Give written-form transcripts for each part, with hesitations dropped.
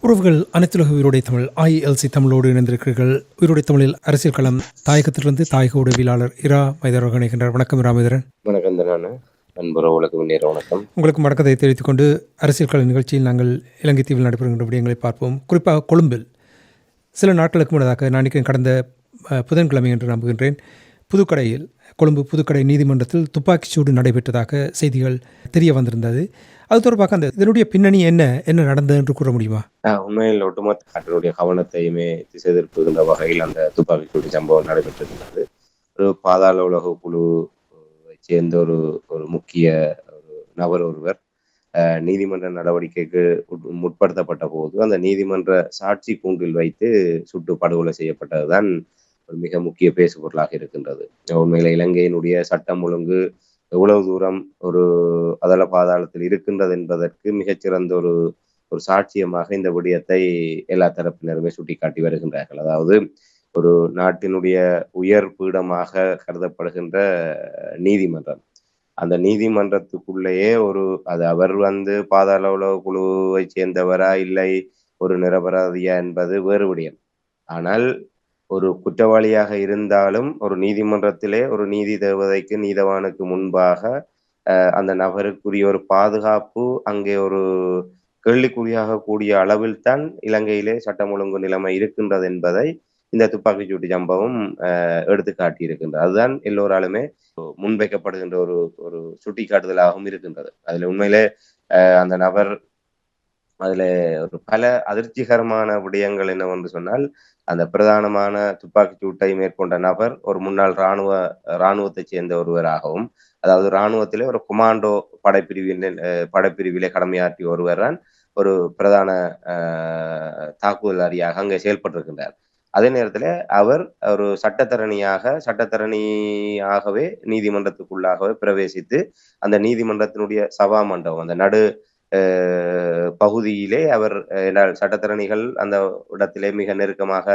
உறவுகள் அனைத்துலக உயிரோடை தமிழ் IELC தமிழோடு இணைந்திருக்கிறீர்கள். உயிரோடை தமிழில் அரசியல் களம் தாயகத்திலிருந்து தாயக உடவியலாளர் இரா மைதர் இணைகின்றார். வணக்கம் இரா மைதரன். வணக்கம் தானே நண்பர்களுக்கு முன்னேற வணக்கம். உங்களுக்கு வணக்கத்தை தெரிவித்துக் கொண்டு அரசியல் கள நிகழ்ச்சியில் நாங்கள் இலங்கை தீவில் நடைபெறுகின்ற விடயங்களை பார்ப்போம். குறிப்பாக கொழும்பில் சில நாட்களுக்கு முன்னதாக நான் நினைக்கிறேன் கடந்த புதன்கிழமை என்று நம்புகின்றேன், புதுக்கடையில் கொழும்பு புதுக்கடை நீதிமன்றத்தில் துப்பாக்கிச்சூடு நடைபெற்றதாக செய்திகள் தெரிய வந்திருந்தது. அது தொடர்பாக அந்த இதனுடைய பின்னணி என்ன நடந்தது என்று கூற முடியுமா? உண்மையில் ஒட்டுமொத்த நாட்டினுடைய கவனத்தையுமே திசை திருப்புகின்ற வகையில் அந்த துப்பாக்கிச்சூடு சம்பவம் நடைபெற்றிருந்தது. ஒரு பாதாள உலக குழுவை சேர்ந்த ஒரு முக்கிய நபர் ஒருவர் நீதிமன்ற நடவடிக்கைக்கு முற்படுத்தப்பட்ட போது அந்த நீதிமன்ற சாட்சி கூண்டில் வைத்து சுட்டு படுகொலை செய்யப்பட்டதுதான் ஒரு மிக முக்கிய பேசுபொருளாக இருக்கின்றது. உண்மையில இலங்கையினுடைய சட்டம் ஒழுங்கு எவ்வளவு தூரம் ஒரு அதல பாதாளத்தில் இருக்கின்றது என்பதற்கு மிகச்சிறந்த ஒரு சாட்சியமாக இந்த விடயத்தை எல்லா தரப்பினருமே சுட்டிக்காட்டி வருகின்றார்கள். அதாவது ஒரு நாட்டினுடைய உயர் பீடமாக கருதப்படுகின்ற நீதிமன்றம், அந்த நீதிமன்றத்துக்குள்ளேயே அது அவர் பாதாள உலக குழுவை சேர்ந்தவரா இல்லை ஒரு நிரபராதியா என்பது வேறு விடயம். ஆனால் ஒரு குற்றவாளியாக இருந்தாலும் ஒரு நீதிமன்றத்திலே ஒரு நீதி தேவதைக்கு நீதவானுக்கு முன்பாக அந்த நபருக்குரிய ஒரு பாதுகாப்பு அங்கே ஒரு கேள்விக்குறியாக கூடிய அளவில் தான் இலங்கையிலே சட்டம் ஒழுங்கு நிலைமை இருக்கின்றது என்பதை இந்த துப்பாக்கிச்சூட்டு சம்பவம் எடுத்து காட்டி இருக்கின்றது. அதுதான் எல்லோராலுமே முன்வைக்கப்படுகின்ற ஒரு சுட்டிக்காட்டுதலாகவும் இருக்கின்றது. அதுல உண்மையிலே அந்த நபர் அதுல ஒரு பல அதிர்ச்சிகரமான விடயங்கள் என்னவென்று சொன்னால், அந்த பிரதானமான துப்பாக்கிச்சூட்டை மேற்கொண்ட நபர் ஒரு முன்னாள் இராணுவத்தை சேர்ந்த ஒருவராகவும், அதாவது இராணுவத்திலே ஒரு கொமாண்டோ படைப்பிரிவிலே கடமையாற்றிய ஒருவர் தான் ஒரு பிரதான தாக்குதலாரியாக அங்கே செயல்பட்டிருக்கின்றார். அதே நேரத்தில் அவர் ஒரு சட்டத்தரணியாகவே நீதிமன்றத்துக்குள்ளாகவே பிரவேசித்து அந்த நீதிமன்றத்தினுடைய சபா மண்டபம் அந்த நடு பகுதியிலே அவர் சட்டத்தரணிகள் அந்த இடத்திலே மிக நெருக்கமாக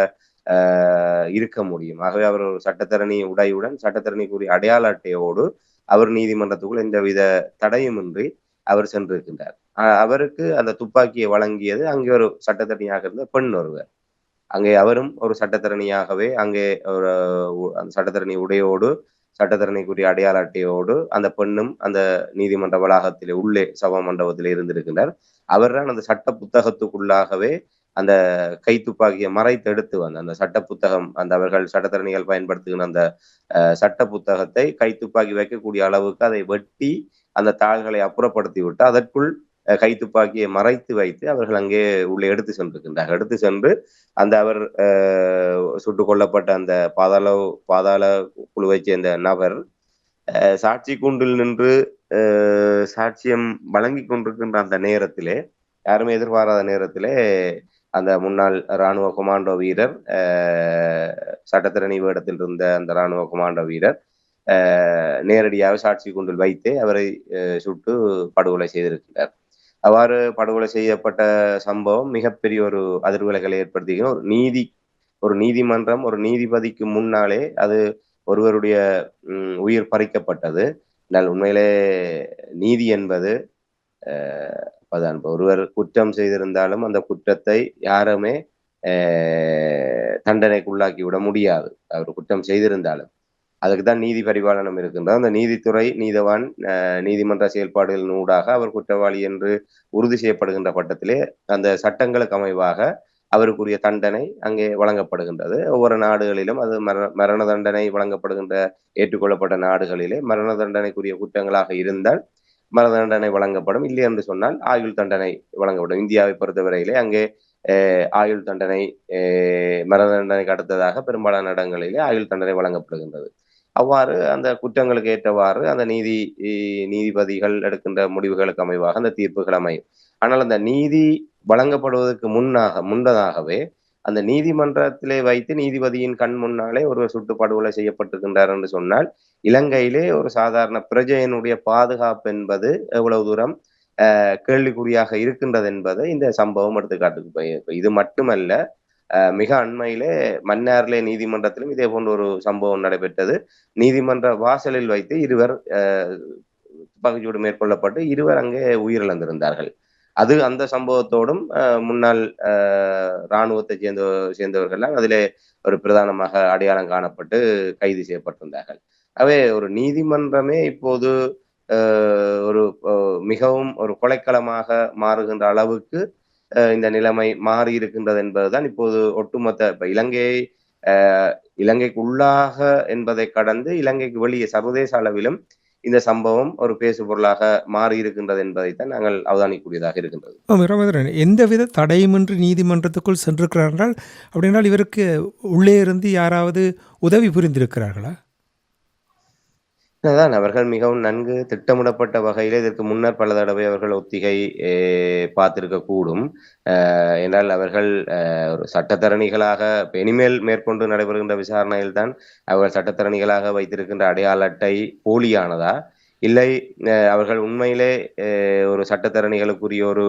இருக்க முடியும். ஆகவே அவர் ஒரு சட்டத்தரணி உடையுடன் சட்டத்தரணிக்குரிய அடையாள அட்டையோடு அவர் நீதிமன்றத்துக்குள் எந்தவித தடையுமின்றி அவர் சென்றிருக்கின்றார். அவருக்கு அந்த துப்பாக்கியை வழங்கியது அங்கே ஒரு சட்டத்தரணியாக இருந்த பெண் ஒருவர். அங்கே அவரும் ஒரு சட்டத்தரணியாகவே அங்கே ஒரு சட்டத்தரணி உடையோடு சட்டத்தரணிக்குரிய அடையாள அட்டையோடு அந்த பெண்ணும் அந்த நீதிமன்ற வளாகத்திலே உள்ளே சபா மண்டபத்திலே இருந்திருக்கின்றார். அவர் தான் அந்த சட்ட புத்தகத்துக்குள்ளாகவே அந்த கை துப்பாக்கியை மறைத்து எடுத்து அந்த சட்ட புத்தகம், அந்த அவர்கள் சட்டத்தரணிகள் பயன்படுத்துகிற அந்த சட்ட புத்தகத்தை கை துப்பாக்கி வைக்கக்கூடிய அளவுக்கு அதை வெட்டி அந்த தாள்களை அப்புறப்படுத்தி விட்டு அதற்குள் கை துப்பாக்கியை மறைத்து வைத்து அவர்கள் அங்கே உள்ளே எடுத்து சென்றிருக்கின்றார்கள். எடுத்து சென்று அந்த அவர் சுட்டுக் கொல்லப்பட்ட அந்த பாதாள குழுவை சேர்ந்த நபர் சாட்சி கூண்டில் நின்று சாட்சியம் வழங்கி கொண்டிருக்கின்ற அந்த நேரத்திலே, யாருமே எதிர்பாராத நேரத்திலே அந்த முன்னாள் இராணுவ கொமாண்டோ வீரர், சட்டத்திரணி வேடத்தில் இருந்த அந்த இராணுவ கொமாண்டோ வீரர் நேரடியாக சாட்சி கூண்டில் வைத்தே அவரை சுட்டு படுகொலை செய்திருக்கிறார். அவ்வாறு படுகொலை செய்யப்பட்ட சம்பவம் மிகப்பெரிய ஒரு அதிர்வலைகளை ஏற்படுத்திய ஒரு நீதிமன்றம், ஒரு நீதிபதிக்கு முன்னாலே அது ஒருவருடைய உயிர் பறிக்கப்பட்டது. ஆனால் உண்மையிலே நீதி என்பது அதான் ஒருவர் குற்றம் செய்திருந்தாலும் அந்த குற்றத்தை யாருமே தண்டனைக்குள்ளாக்கி விட முடியாது. அவர் குற்றம் செய்திருந்தாலும் அதுக்குதான் நீதி பரிபாலனம் இருக்கின்றது. அந்த நீதித்துறை, நீதவான், நீதிமன்ற செயல்பாடுகளின் ஊடாக அவர் குற்றவாளி என்று உறுதி செய்யப்படுகின்ற பட்டத்திலே அந்த சட்டங்களுக்கு அமைவாக அவருக்குரிய தண்டனை அங்கே வழங்கப்படுகின்றது. ஒவ்வொரு நாடுகளிலும் அது மரண தண்டனை வழங்கப்படுகின்ற ஏற்றுக்கொள்ளப்பட்ட நாடுகளிலே மரண தண்டனைக்குரிய குற்றங்களாக இருந்தால் மரண தண்டனை வழங்கப்படும். இல்லை என்று சொன்னால் ஆயுள் தண்டனை வழங்கப்படும். இந்தியாவை பொறுத்தவரையிலே அங்கே ஆயுள் தண்டனை, மரண தண்டனைக்கு அடுத்ததாக பெரும்பாலான இடங்களிலே ஆயுள் தண்டனை வழங்கப்படுகின்றது. அவ்வாறு அந்த குற்றங்களுக்கு ஏற்றவாறு அந்த நீதிபதிகள் எடுக்கின்ற முடிவுகளுக்கு அமைவாக அந்த தீர்ப்புகள் அமையும். ஆனால் அந்த நீதி வழங்கப்படுவதற்கு முன்னதாகவே அந்த நீதிமன்றத்திலே வைத்து நீதிபதியின் கண் முன்னாலே ஒருவர் சுட்டு படுகொலை செய்யப்பட்டிருக்கின்றார் என்று சொன்னால், இலங்கையிலே ஒரு சாதாரண பிரஜையினுடைய பாதுகாப்பு என்பது எவ்வளவு தூரம் கேள்விக்குறியாக இருக்கின்றது என்பதை இந்த சம்பவம் எடுத்துக்காட்டுக்கு. இது மட்டுமல்ல, மிக அண்மையிலே மன்னார்லே நீதிமன்றத்திலும் இதே போன்ற ஒரு சம்பவம் நடைபெற்றது. நீதிமன்ற வாசலில் வைத்து இருவர் துப்பாக்கிச்சூடு மேற்கொள்ளப்பட்டு இருவர் அங்கே உயிரிழந்திருந்தார்கள். அது அந்த சம்பவத்தோடும் முன்னாள் இராணுவத்தை சேர்ந்தவர்கள் அதிலே ஒரு பிரதானமாக அடையாளம் காணப்பட்டு கைது செய்யப்பட்டிருந்தார்கள். ஆகவே ஒரு நீதிமன்றமே இப்போது ஒரு மிகவும் ஒரு கொலைக்களமாக மாறுகின்ற அளவுக்கு இந்த நிலைமை மாறி இருக்கின்றது என்பதுதான் இப்போது ஒட்டுமொத்த இப்ப இலங்கைக்கு உள்ளாக என்பதை கடந்து இலங்கைக்கு வெளியே சர்வதேச அளவிலும் இந்த சம்பவம் ஒரு பேசு பொருளாக மாறி இருக்கின்றது என்பதைத்தான் நாங்கள் அவதானிக்கூடியதாக இருக்கின்றது. ராமேந்திரன், எந்தவித தடையுமின்றி நீதிமன்றத்துக்குள் சென்றிருக்கிறார் என்றால், அப்படின்னால் இவருக்கு உள்ளே இருந்து யாராவது உதவி புரிந்திருக்கிறார்களா? அதான் அவர்கள் மிகவும் நன்கு திட்டமிடப்பட்ட வகையில் இதற்கு முன்னர் பல தடவை அவர்கள் ஒத்திகை பார்த்திருக்க கூடும். என்றால் அவர்கள் ஒரு சட்டத்தரணிகளாக இனிமேல் மேற்கொண்டு நடைபெறுகின்ற விசாரணையில் தான் அவர்கள் சட்டத்தரணிகளாக வைத்திருக்கின்ற அடையாள அட்டை போலியானதா, இல்லை அவர்கள் உண்மையிலே ஒரு சட்டத்தரணிகளுக்குரிய ஒரு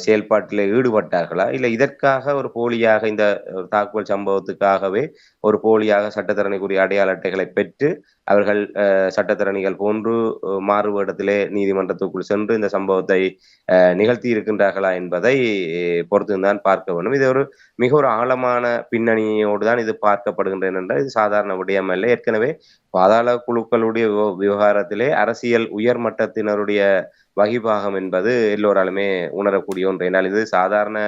செயல்பாட்டில் ஈடுபட்டார்களா, இல்லை இதற்காக ஒரு போலியாக இந்த தாக்குதல் சம்பவத்துக்காகவே ஒரு போலியாக சட்டத்தரணிக்குரிய அடையாள அட்டைகளை பெற்று அவர்கள் சட்டத்தரணிகள் போன்று மாறுவேடத்திலே நீதிமன்றத்துக்குள் சென்று இந்த சம்பவத்தை நிகழ்த்தி இருக்கின்றார்களா என்பதை பொறுத்துதான் பார்க்க வேண்டும். இது ஒரு மிக ஒரு ஆழமான பின்னணியோடு தான் இது பார்க்கப்படுகின்றன என்றால் இது சாதாரண விடயம் அல்ல. ஏற்கனவே பாதாள குழுக்களுடைய விவகாரத்திலே அரசியல் உயர்மட்டத்தினருடைய வகிபாகம் என்பது எல்லோராலுமே உணரக்கூடிய ஒன்று. என்னால் இது சாதாரண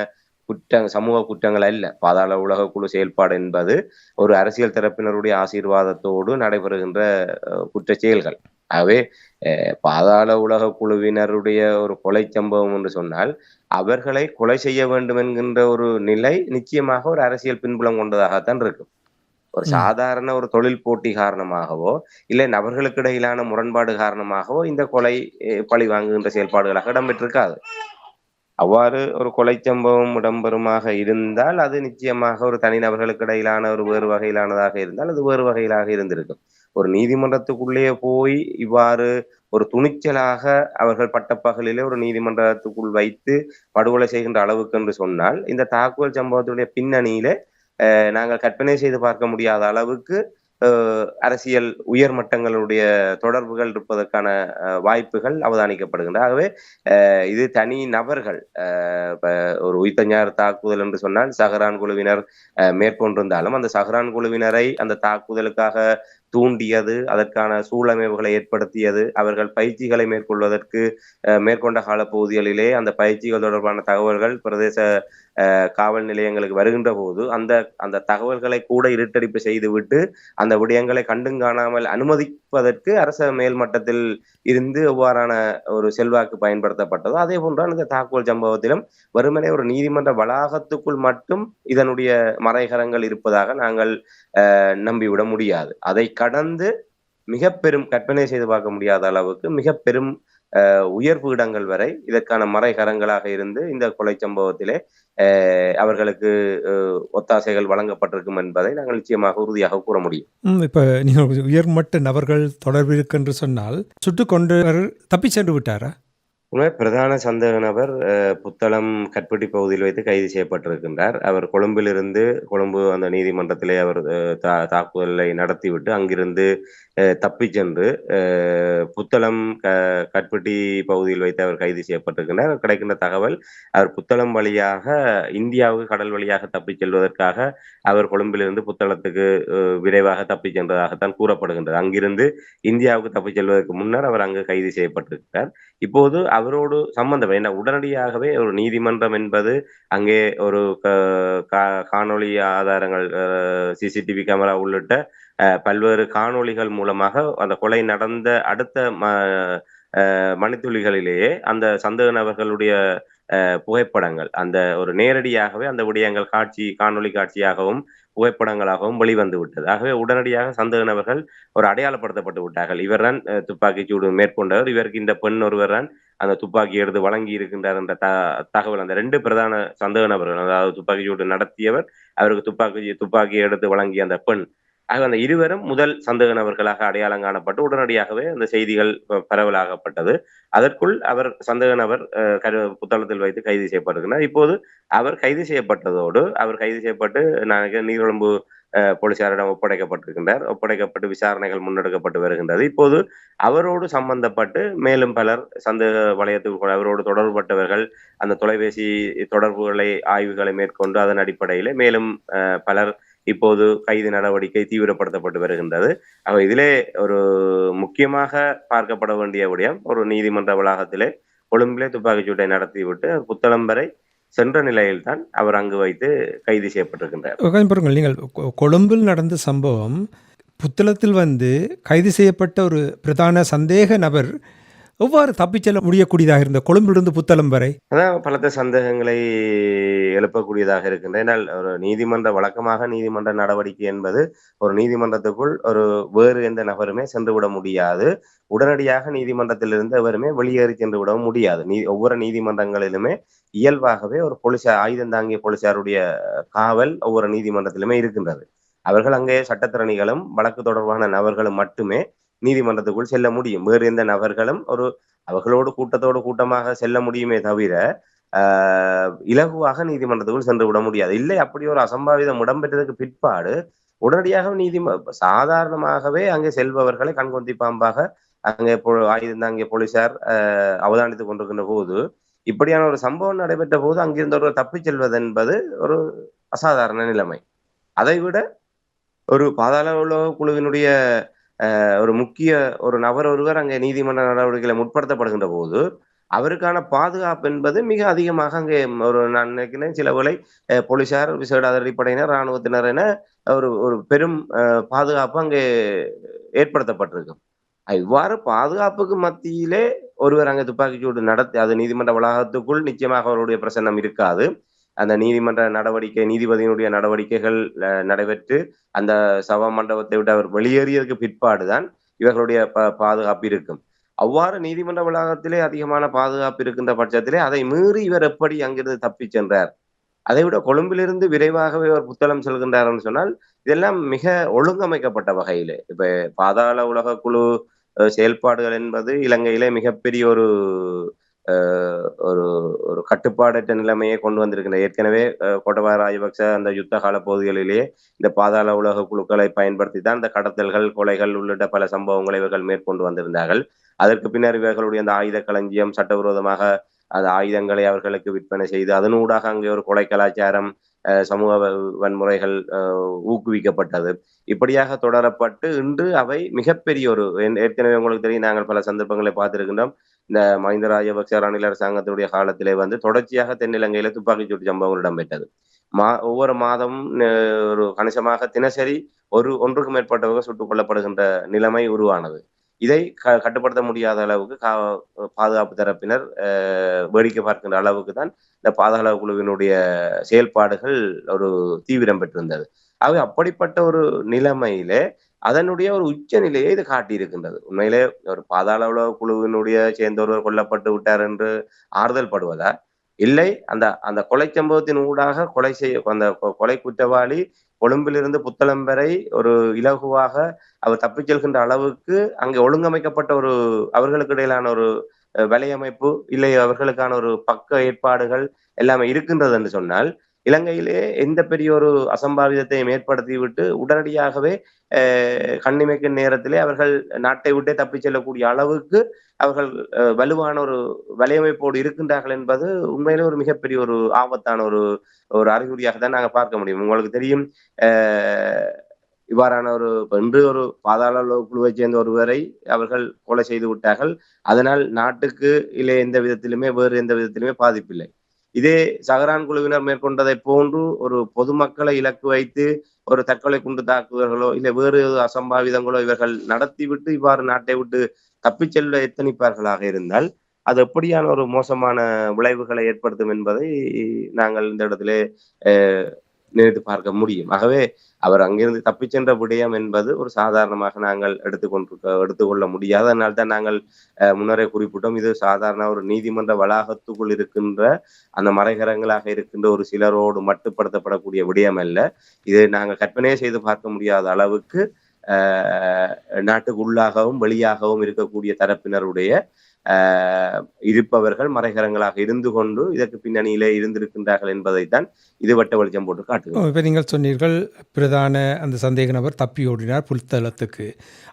சமூக குற்றங்கள் அல்ல. பாதாள உலக குழு செயல்பாடு என்பது ஒரு அரசியல் தரப்பினருடைய ஆசீர்வாதத்தோடு நடைபெறுகின்ற குற்ற செயல்கள். ஆகவே பாதாள உலக குழுவினருடைய ஒரு கொலை சம்பவம் என்று சொன்னால் அவர்களை கொலை செய்ய வேண்டும் என்கின்ற ஒரு நிலை நிச்சயமாக ஒரு அரசியல் பின்புலம் கொண்டதாகத்தான் இருக்கும். ஒரு சாதாரண ஒரு தொழில் போட்டி காரணமாகவோ இல்லை நபர்களுக்கு இடையிலான முரண்பாடு காரணமாகவோ இந்த கொலை பழி வாங்குகின்ற செயல்பாடுகளாக இடம்பெற்றிருக்காது. அவ்வாறு ஒரு கொலை சம்பவம் இடம்பெறுமாக இருந்தால் அது நிச்சயமாக ஒரு தனிநபர்களுக்கு இடையிலான ஒரு வேறு வகையிலானதாக இருந்தால் அது வேறு வகையிலாக இருந்திருக்கும். ஒரு நீதிமன்றத்துக்குள்ளே போய் இவ்வாறு ஒரு துணிச்சலாக அவர்கள் பட்டப்பகலிலே ஒரு நீதிமன்றத்துக்குள் வைத்து படுகொலை செய்கின்ற அளவுக்கு என்று சொன்னால் இந்த தாக்குதல் சம்பவத்துடைய பின்னணியிலே நாங்கள் கற்பனை செய்து பார்க்க முடியாத அளவுக்கு அரசியல் உயர் மட்டங்களுடைய தொடர்புகள் இருப்பதற்கான வாய்ப்புகள் அவதானிக்கப்படுகின்றன. ஆகவே இது தனி நபர்கள் ஒரு உயிர்த்தஞார் தாக்குதல் என்று சொன்னால் சஹ்ரான் குழுவினர் மேற்கொண்டிருந்தாலும் அந்த சஹ்ரான் குழுவினரை அந்த தாக்குதலுக்காக தூண்டியது, அதற்கான சூழமைவுகளை ஏற்படுத்தியது, அவர்கள் பயிற்சிகளை மேற்கொள்வதற்கு மேற்கொண்ட காலப்பகுதிகளிலே அந்த பயிற்சிகள் தொடர்பான தகவல்கள் பிரதேச காவல் நிலையங்களுக்கு வருகின்ற போது அந்த தகவல்களை கூட இருட்டடிப்பு செய்துவிட்டு அந்த விடயங்களை கண்டும் காணாமல் அனுமதிப்பதற்கு அரச மேல்மட்டத்தில் இருந்து எவ்வாறான ஒரு செல்வாக்கு பயன்படுத்தப்பட்டதோ அதே போன்றான் இந்த தாக்குதல் சம்பவத்திலும் வெறுமனே ஒரு நீதிமன்ற வளாகத்துக்குள் மட்டும் இதனுடைய மறைகரங்கள் இருப்பதாக நாங்கள் நம்பிவிட முடியாது. அதை கடந்து மிக பெரும் கற்பனை செய்து பார்க்க முடியாத அளவுக்கு மிக பெரும் உயர்வு இடங்கள் வரை இதற்கான மறைகரங்களாக இருந்து இந்த கொலை சம்பவத்திலே அவர்களுக்கு ஒத்தாசைகள் வழங்கப்பட்டிருக்கும் என்பதை நாங்கள் நிச்சயமாக உறுதியாக கூற முடியும். இப்ப நீங்கள் உயர்மட்ட நபர்கள் தொடர்பு இருக்கு என்று சொன்னால் சுட்டுக் கொண்டவர் தப்பி சென்று விட்டாரா? உண்மை பிரதான சந்தேக நபர் புத்தளம் கட்பட்டி பகுதியில் வைத்து கைது செய்யப்பட்டிருக்கின்றார். அவர் கொழும்பு அந்த நீதிமன்றத்திலே அவர் தாக்குதலை நடத்திவிட்டு அங்கிருந்து தப்பி சென்று புத்தளம் கட்பட்டி பகுதியில் வைத்து அவர் கைது செய்யப்பட்டிருக்கின்றார். கிடைக்கின்ற தகவல் அவர் புத்தளம் வழியாக இந்தியாவுக்கு கடல் வழியாக தப்பி செல்வதற்காக அவர் கொழும்பிலிருந்து புத்தளத்துக்கு விரைவாக தப்பி சென்றதாகத்தான் கூறப்படுகின்றது. அங்கிருந்து இந்தியாவுக்கு தப்பி செல்வதற்கு முன்னர் அவர் அங்கு கைது செய்யப்பட்டிருக்கிறார். இப்போது அவரோடு சம்பந்தம் என்ன உடனடியாகவே ஒரு நீதிமன்றம் என்பது அங்கே ஒரு காணொளி ஆதாரங்கள் சிசிடிவி கேமரா உள்ளிட்ட பல்வேறு காணொளிகள் மூலமாக அந்த கொலை நடந்த அடுத்த மணித்துளிகளிலேயே அந்த சந்தேக நபர்களுடைய புகைப்படங்கள் அந்த ஒரு நேரடியாகவே அந்த விடயங்கள் காணொளி காட்சியாகவும் புகைப்படங்களாகவும் வெளிவந்து விட்டது. ஆகவே உடனடியாக சந்தேக நபர்கள் ஒரு அடையாளப்படுத்தப்பட்டு விட்டார்கள். இவர் தான் துப்பாக்கிச்சூடு மேற்கொண்டவர், இவருக்கு இந்த பெண் ஒருவர் தான் அந்த துப்பாக்கி எடுத்து வழங்கி இருக்கின்றார் என்ற தகவல் அந்த 2 பிரதான சந்தேக நபர்கள், அதாவது துப்பாக்கி சூடு நடத்தியவர், அவருக்கு துப்பாக்கி எடுத்து வழங்கிய அந்த பெண், ஆக அந்த இருவரும் முதல் சந்தேக நபர்களாக அடையாளம் காணப்பட்டு உடனடியாகவே அந்த செய்திகள் பரவலாகப்பட்டது. அதற்குள் அவர் சந்தேக நபர் புத்தளத்தில் வைத்து கைது செய்யப்பட்டிருக்கிறார். இப்போது அவர் கைது செய்யப்பட்டதோடு, அவர் கைது செய்யப்பட்டு நீர்கொழும்பு போலீசாரிடம் ஒப்படைக்கப்பட்டு விசாரணைகள் முன்னெடுக்கப்பட்டு வருகின்றது. இப்போது அவரோடு சம்பந்தப்பட்டு மேலும் பலர் சந்தேக வலயத்துக்குள் அவரோடு தொடர்புபட்டவர்கள் அந்த தொலைபேசி தொடர்புகளை ஆய்வுகளை மேற்கொண்டு அதன் அடிப்படையிலே மேலும் பலர் இப்போது கைது நடவடிக்கை தீவிரப்படுத்தப்பட்டு வருகின்றது. இதிலே ஒரு முக்கியமாக பார்க்கப்பட வேண்டிய விடயம், ஒரு நீதிமன்ற வளாகத்திலே கொழும்பிலே துப்பாக்கிச்சூட்டை நடத்திவிட்டு புத்தளம் வரை சென்ற நிலையில்தான் அவர் அங்கு வைத்து கைது செய்யப்பட்டிருக்கின்றார். பாருங்கள், நீங்கள் கொழும்பில் நடந்த சம்பவம், புத்தளத்தில் வந்து கைது செய்யப்பட்ட ஒரு பிரதான சந்தேக நபர் எவ்வாறு தப்பிச் செல்ல முடியக்கூடியதாக இருந்த கொழும்பிலிருந்து புத்தளம் வரை? அதான் பலத்த சந்தேகங்களை எழுப்பக்கூடியதாக இருக்கின்றன. ஏனால் ஒரு வழக்கமாக நீதிமன்ற நடவடிக்கை என்பது ஒரு நீதிமன்றத்துக்குள் ஒரு வேறு எந்த நபருமே சென்று விட முடியாது. உடனடியாக நீதிமன்றத்திலிருந்து எவருமே வெளியேறி சென்று விட முடியாது. ஒவ்வொரு நீதிமன்றங்களிலுமே இயல்பாகவே ஒரு போலீசார், ஆயுதம் தாங்கிய போலீசாருடைய காவல் ஒவ்வொரு நீதிமன்றத்திலுமே இருக்கின்றது. அவர்கள் அங்கே சட்டத்திறனிகளும் வழக்கு தொடர்பான நபர்களும் மட்டுமே நீதிமன்றத்துக்குள் செல்ல முடியும். வேறு எந்த நபர்களும் அவர்களோடு கூட்டமாக செல்ல முடியுமே தவிர இலகுவாக நீதிமன்றத்துக்குள் சென்று விட முடியாது. இல்லை, அப்படி ஒரு அசம்பாவிதம் இடம்பெற்றதுக்கு பிற்பாடு உடனடியாக சாதாரணமாகவே அங்கே செல்பவர்களை கண்கொந்தி பாம்பாக அங்கே ஆயுதம் தாங்கிய போலீசார் அவதானித்துக் கொண்டிருக்கின்ற போது, இப்படியான ஒரு சம்பவம் நடைபெற்ற போது அங்கிருந்தவர்கள் தப்பிச் செல்வது என்பது ஒரு அசாதாரண நிலைமை. அதைவிட ஒரு பாதாள உலக குழுவினுடைய ஒரு முக்கிய ஒரு நபர் ஒருவர் அங்கே நீதிமன்ற நடவடிக்கைகளை முற்படுத்தப்படுகின்ற போது அவருக்கான பாதுகாப்பு என்பது மிக அதிகமாக அங்கே நான் நினைக்கிறேன் சில வேளை போலீசார், விசேட அதிரடிப்படையினர், இராணுவத்தினர் என ஒரு பெரும் பாதுகாப்பு அங்கே ஏற்படுத்தப்பட்டிருக்கும். இவ்வாறு பாதுகாப்புக்கு மத்தியிலே ஒருவர் அங்கே துப்பாக்கிச்சூடு நடத்தி, அது நீதிமன்ற வளாகத்துக்குள் நிச்சயமாக அவருடைய பிரசன்னம் இருக்காது. அந்த நீதிமன்ற நடவடிக்கை, நீதிபதியினுடைய நடவடிக்கைகள் நடைபெற்று அந்த சபா மண்டபத்தை விட்டு அவர் வெளியேறியதற்கு பிற்பாடுதான் இவர்களுடைய பாதுகாப்பு இருக்கும். அவ்வாறு நீதிமன்ற வளாகத்திலே அதிகமான பாதுகாப்பு இருக்கின்ற பட்சத்திலே அதை மீறி இவர் எப்படி அங்கிருந்து தப்பி சென்றார்? அதை விட கொழும்பிலிருந்து விரைவாகவே ஒரு புத்தளம் செல்கின்றார் என்று சொன்னால் இதெல்லாம் மிக ஒழுங்கமைக்கப்பட்ட வகையிலே. இப்ப பாதாள உலக குழு செயல்பாடுகள் என்பது இலங்கையிலே மிகப்பெரிய ஒரு ஒரு கட்டுப்பாடற்ற நிலைமையை கொண்டு வந்திருக்கின்ற. ஏற்கனவே கோட்டபாய ராஜபக்ச அந்த யுத்த கால பகுதிகளிலேயே இந்த பாதாள உலக குழுக்களை பயன்படுத்தி தான் இந்த கடத்தல்கள், கொலைகள் உள்ளிட்ட பல சம்பவங்களை இவர்கள் மேற்கொண்டு வந்திருந்தார்கள். அதற்கு பின்னர் இவர்களுடைய அந்த ஆயுத களஞ்சியம், சட்டவிரோதமாக அந்த ஆயுதங்களை அவர்களுக்கு விற்பனை செய்து அதனூடாக அங்கே ஒரு கொலை கலாச்சாரம், சமூக வன்முறைகள் ஊக்குவிக்கப்பட்டது. இப்படியாக தொடரப்பட்டு இன்று அவை மிகப்பெரிய ஒரு, ஏற்கனவே உங்களுக்கு தெரியும், நாங்கள் பல சந்தர்ப்பங்களை பார்த்திருக்கின்றோம். இந்த மஹிந்த ராஜபக்ச ரணில் அரசாங்கத்தினுடைய காலத்திலே வந்து தொடர்ச்சியாக தென்னிலங்கையில துப்பாக்கிச்சூட்டு சம்பவங்கள் இடம்பெற்றது. ஒவ்வொரு மாதமும் ஒரு கணிசமாக தினசரி ஒன்றுக்கும் மேற்பட்டவர்கள் சுட்டுக் கொல்லப்படுகின்ற நிலைமை உருவானது. இதை கட்டுப்படுத்த முடியாத அளவுக்கு பாதுகாப்பு தரப்பினர் வேடிக்கை பார்க்கின்ற அளவுக்கு தான் இந்த பாதாள குழுவினுடைய செயல்பாடுகள் ஒரு தீவிரம் பெற்றிருந்தது. ஆகவே அப்படிப்பட்ட ஒரு நிலைமையிலே அதனுடைய ஒரு உச்ச நிலையை இது காட்டியிருக்கின்றது. உண்மையிலே ஒரு பாதாள உலக குழுவினுடைய சேர்ந்தொருவர் கொல்லப்பட்டு விட்டார் என்று ஆறுதல் படுவதா, இல்லை அந்த கொலை சம்பவத்தின் ஊடாக அந்த கொலை குற்றவாளி கொழும்பிலிருந்து புத்தளம் வரை ஒரு இலகுவாக அவர் தப்பிச் செல்கின்ற அளவுக்கு அங்கே ஒழுங்கமைக்கப்பட்ட ஒரு அவர்களுக்கு இடையிலான ஒரு வலையமைப்பு, இல்லை அவர்களுக்கான ஒரு பக்க ஏற்பாடுகள் எல்லாமே இருக்கின்றது என்று சொன்னால், இலங்கையிலே எந்த பெரிய ஒரு அசம்பாவிதத்தையும் ஏற்படுத்திவிட்டு உடனடியாகவே கண்ணிமைக்கும் நேரத்திலே அவர்கள் நாட்டை விட்டே தப்பிச் செல்லக்கூடிய அளவுக்கு அவர்கள் வலுவான ஒரு வலையமைப்போடு இருக்கின்றார்கள் என்பது உண்மையிலே ஒரு மிகப்பெரிய ஒரு ஆபத்தான ஒரு அறிகுறியாக தான் நாங்கள் பார்க்க முடியும். உங்களுக்கு தெரியும், இவ்வாறான இன்று ஒரு பாதாள குழுவை சேர்ந்த ஒருவரை அவர்கள் கொலை செய்து விட்டார்கள். அதனால் நாட்டுக்கு இல்லை வேறு எந்த விதத்திலுமே பாதிப்பில்லை. இதே சஹரான் குழுவினர் மேற்கொண்டதை போன்று ஒரு பொதுமக்களை இலக்கு வைத்து ஒரு தற்கொலை குண்டு தாக்குதல்களோ இல்லை வேறு அசம்பாவிதங்களோ இவர்கள் நடத்திவிட்டு இவ்வாறு நாட்டை விட்டு தப்பிச் செல்ல எத்தனிப்பார்களாக இருந்தால் அது எப்படியான ஒரு மோசமான விளைவுகளை ஏற்படுத்தும் என்பதை நாங்கள் இந்த இடத்திலே நினைத்து பார்க்க முடியும். ஆகவே அவர் அங்கிருந்து தப்பிச் சென்ற விடயம் என்பது ஒரு சாதாரணமாக நாங்கள் எடுத்துக்கொள்ள முடியாது. அதனால தான் நாங்கள் முன்னரே குறிப்பிட்டோம். இது சாதாரண ஒரு நீதிமன்ற வளாகத்துக்குள் இருக்கின்ற அந்த மறைகரங்களாக இருக்கின்ற ஒரு சிலரோடு மட்டுப்படுத்தப்படக்கூடிய விடயம் அல்ல. இது நாங்கள் கற்பனையே செய்து பார்க்க முடியாத அளவுக்கு நாட்டுக்கு உள்ளாகவும் வெளியாகவும் இருக்கக்கூடிய தரப்பினருடைய இருப்பவர்கள் மறைகரங்களாக இருந்து கொண்டு இதற்கு பின்னணியிலே இருந்திருக்கின்றார்கள் என்பதைத்தான் இது வட்ட வெளிச்சம் போட்டு காட்டுகிறது. இப்போ நீங்கள் சொன்னீர்கள் பிரதான அந்த சந்தேக நபர் தப்பி ஓடினார் புல்தளத்துக்கு.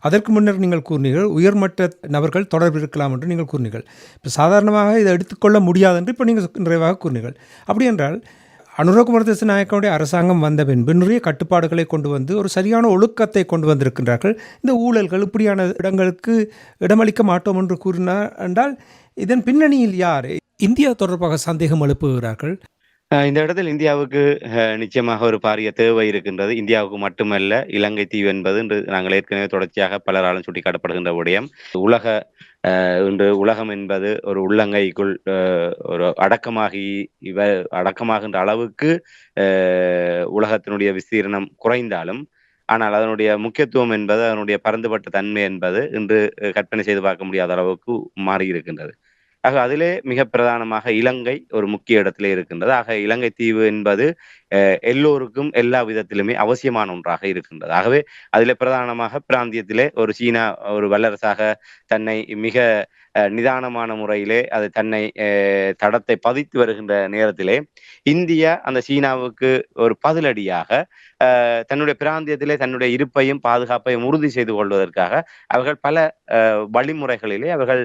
அதற்கு முன்னர் நீங்கள் கூறினீர்கள் உயர்மட்ட நபர்கள் தொடர்பு இருக்கலாம் என்று நீங்கள் கூறினீர்கள். இப்போ சாதாரணமாக இதை எடுத்துக்கொள்ள முடியாது என்று இப்போ நீங்கள் நிறைவாக கூறினீர்கள். அப்படி என்றால் அனுரகுமார திசாநாயக்கனுடைய அரசாங்கம் வந்த பின்பு நிறைய கட்டுப்பாடுகளை கொண்டு வந்து ஒரு சரியான ஒழுக்கத்தை கொண்டு வந்திருக்கின்றார்கள். இந்த ஊழல்கள் இப்படியான இடங்களுக்கு இடமளிக்க மாட்டோம் என்று கூறினார் என்றால் இதன் பின்னணியில் யார் இந்தியா தொடர்பாக சந்தேகம் எழுப்புகிறார்கள்? இந்த இடத்தில் இந்தியாவுக்கு நிச்சயமாக ஒரு பாரிய தேவை இருக்கின்றது. இந்தியாவுக்கு மட்டுமல்ல, இலங்கை தீவு என்பது இன்று நாங்கள் ஏற்கனவே தொடர்ச்சியாக பலராலும் சுட்டிக்காட்டப்படுகின்ற விடயம். இன்று உலகம் என்பது ஒரு உள்ளங்கைக்குள் ஒரு அடக்கமாகின்ற அளவுக்கு உலகத்தினுடைய விஸ்தீரணம் குறைந்தாலும், ஆனால் அதனுடைய முக்கியத்துவம் என்பது, அதனுடைய பரந்துபட்ட தன்மை என்பது இன்று கற்பனை செய்து பார்க்க முடியாத அளவுக்கு மாறி இருக்கின்றது. ஆக அதிலே மிக பிரதானமாக இலங்கை ஒரு முக்கிய இடத்திலே இருக்கின்றது. ஆக இலங்கை தீவு என்பது எல்லோருக்கும் எல்லா விதத்திலுமே அவசியமான ஒன்றாக இருக்கின்றது. ஆகவே அதிலே பிரதானமாக பிராந்தியத்திலே ஒரு சீனா ஒரு வல்லரசாக தன்னை மிக நிதானமான முறையிலே அது தன்னை தடத்தை பதித்து வருகின்ற நேரத்திலே இந்தியா அந்த சீனாவுக்கு ஒரு பதிலடியாக தன்னுடைய பிராந்தியத்திலே தன்னுடைய இருப்பையும் பாதுகாப்பையும் உறுதி செய்து கொள்வதற்காக அவர்கள் பல வழிமுறைகளிலே அவர்கள்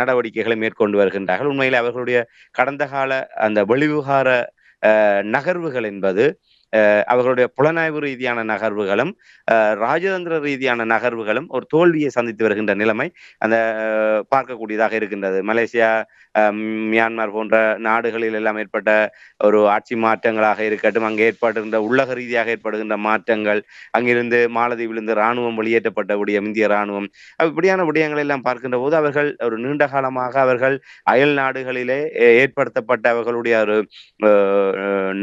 நடவடிக்கைகளை மேற்கொண்டு வருகின்றார்கள். உண்மையில் அவர்களுடைய கடந்த கால அந்த வெளிவிவகார நகர்வுகள் என்பது அவர்களுடைய புலனாய்வு ரீதியான நகர்வுகளும் ராஜதந்திர ரீதியான நகர்வுகளும் ஒரு தோல்வியை சந்தித்து வருகின்ற நிலைமை அந்த பார்க்கக்கூடியதாக இருக்கின்றது. மலேசியா, மியான்மர் போன்ற நாடுகளில் எல்லாம் ஏற்பட்ட ஒரு ஆட்சி மாற்றங்களாக இருக்கட்டும், அங்கே ஏற்படுகின்ற உள்ளக ரீதியாக ஏற்படுகின்ற மாற்றங்கள், அங்கிருந்து மாலத்தீவிலிருந்து இராணுவம் வெளியேற்றப்பட்ட விடயம், இந்திய இராணுவம், இப்படியான விடயங்கள் எல்லாம் பார்க்கின்ற போது அவர்கள் ஒரு நீண்ட காலமாக அவர்கள் அயல் நாடுகளிலே ஏற்படுத்தப்பட்ட அவர்களுடைய ஒரு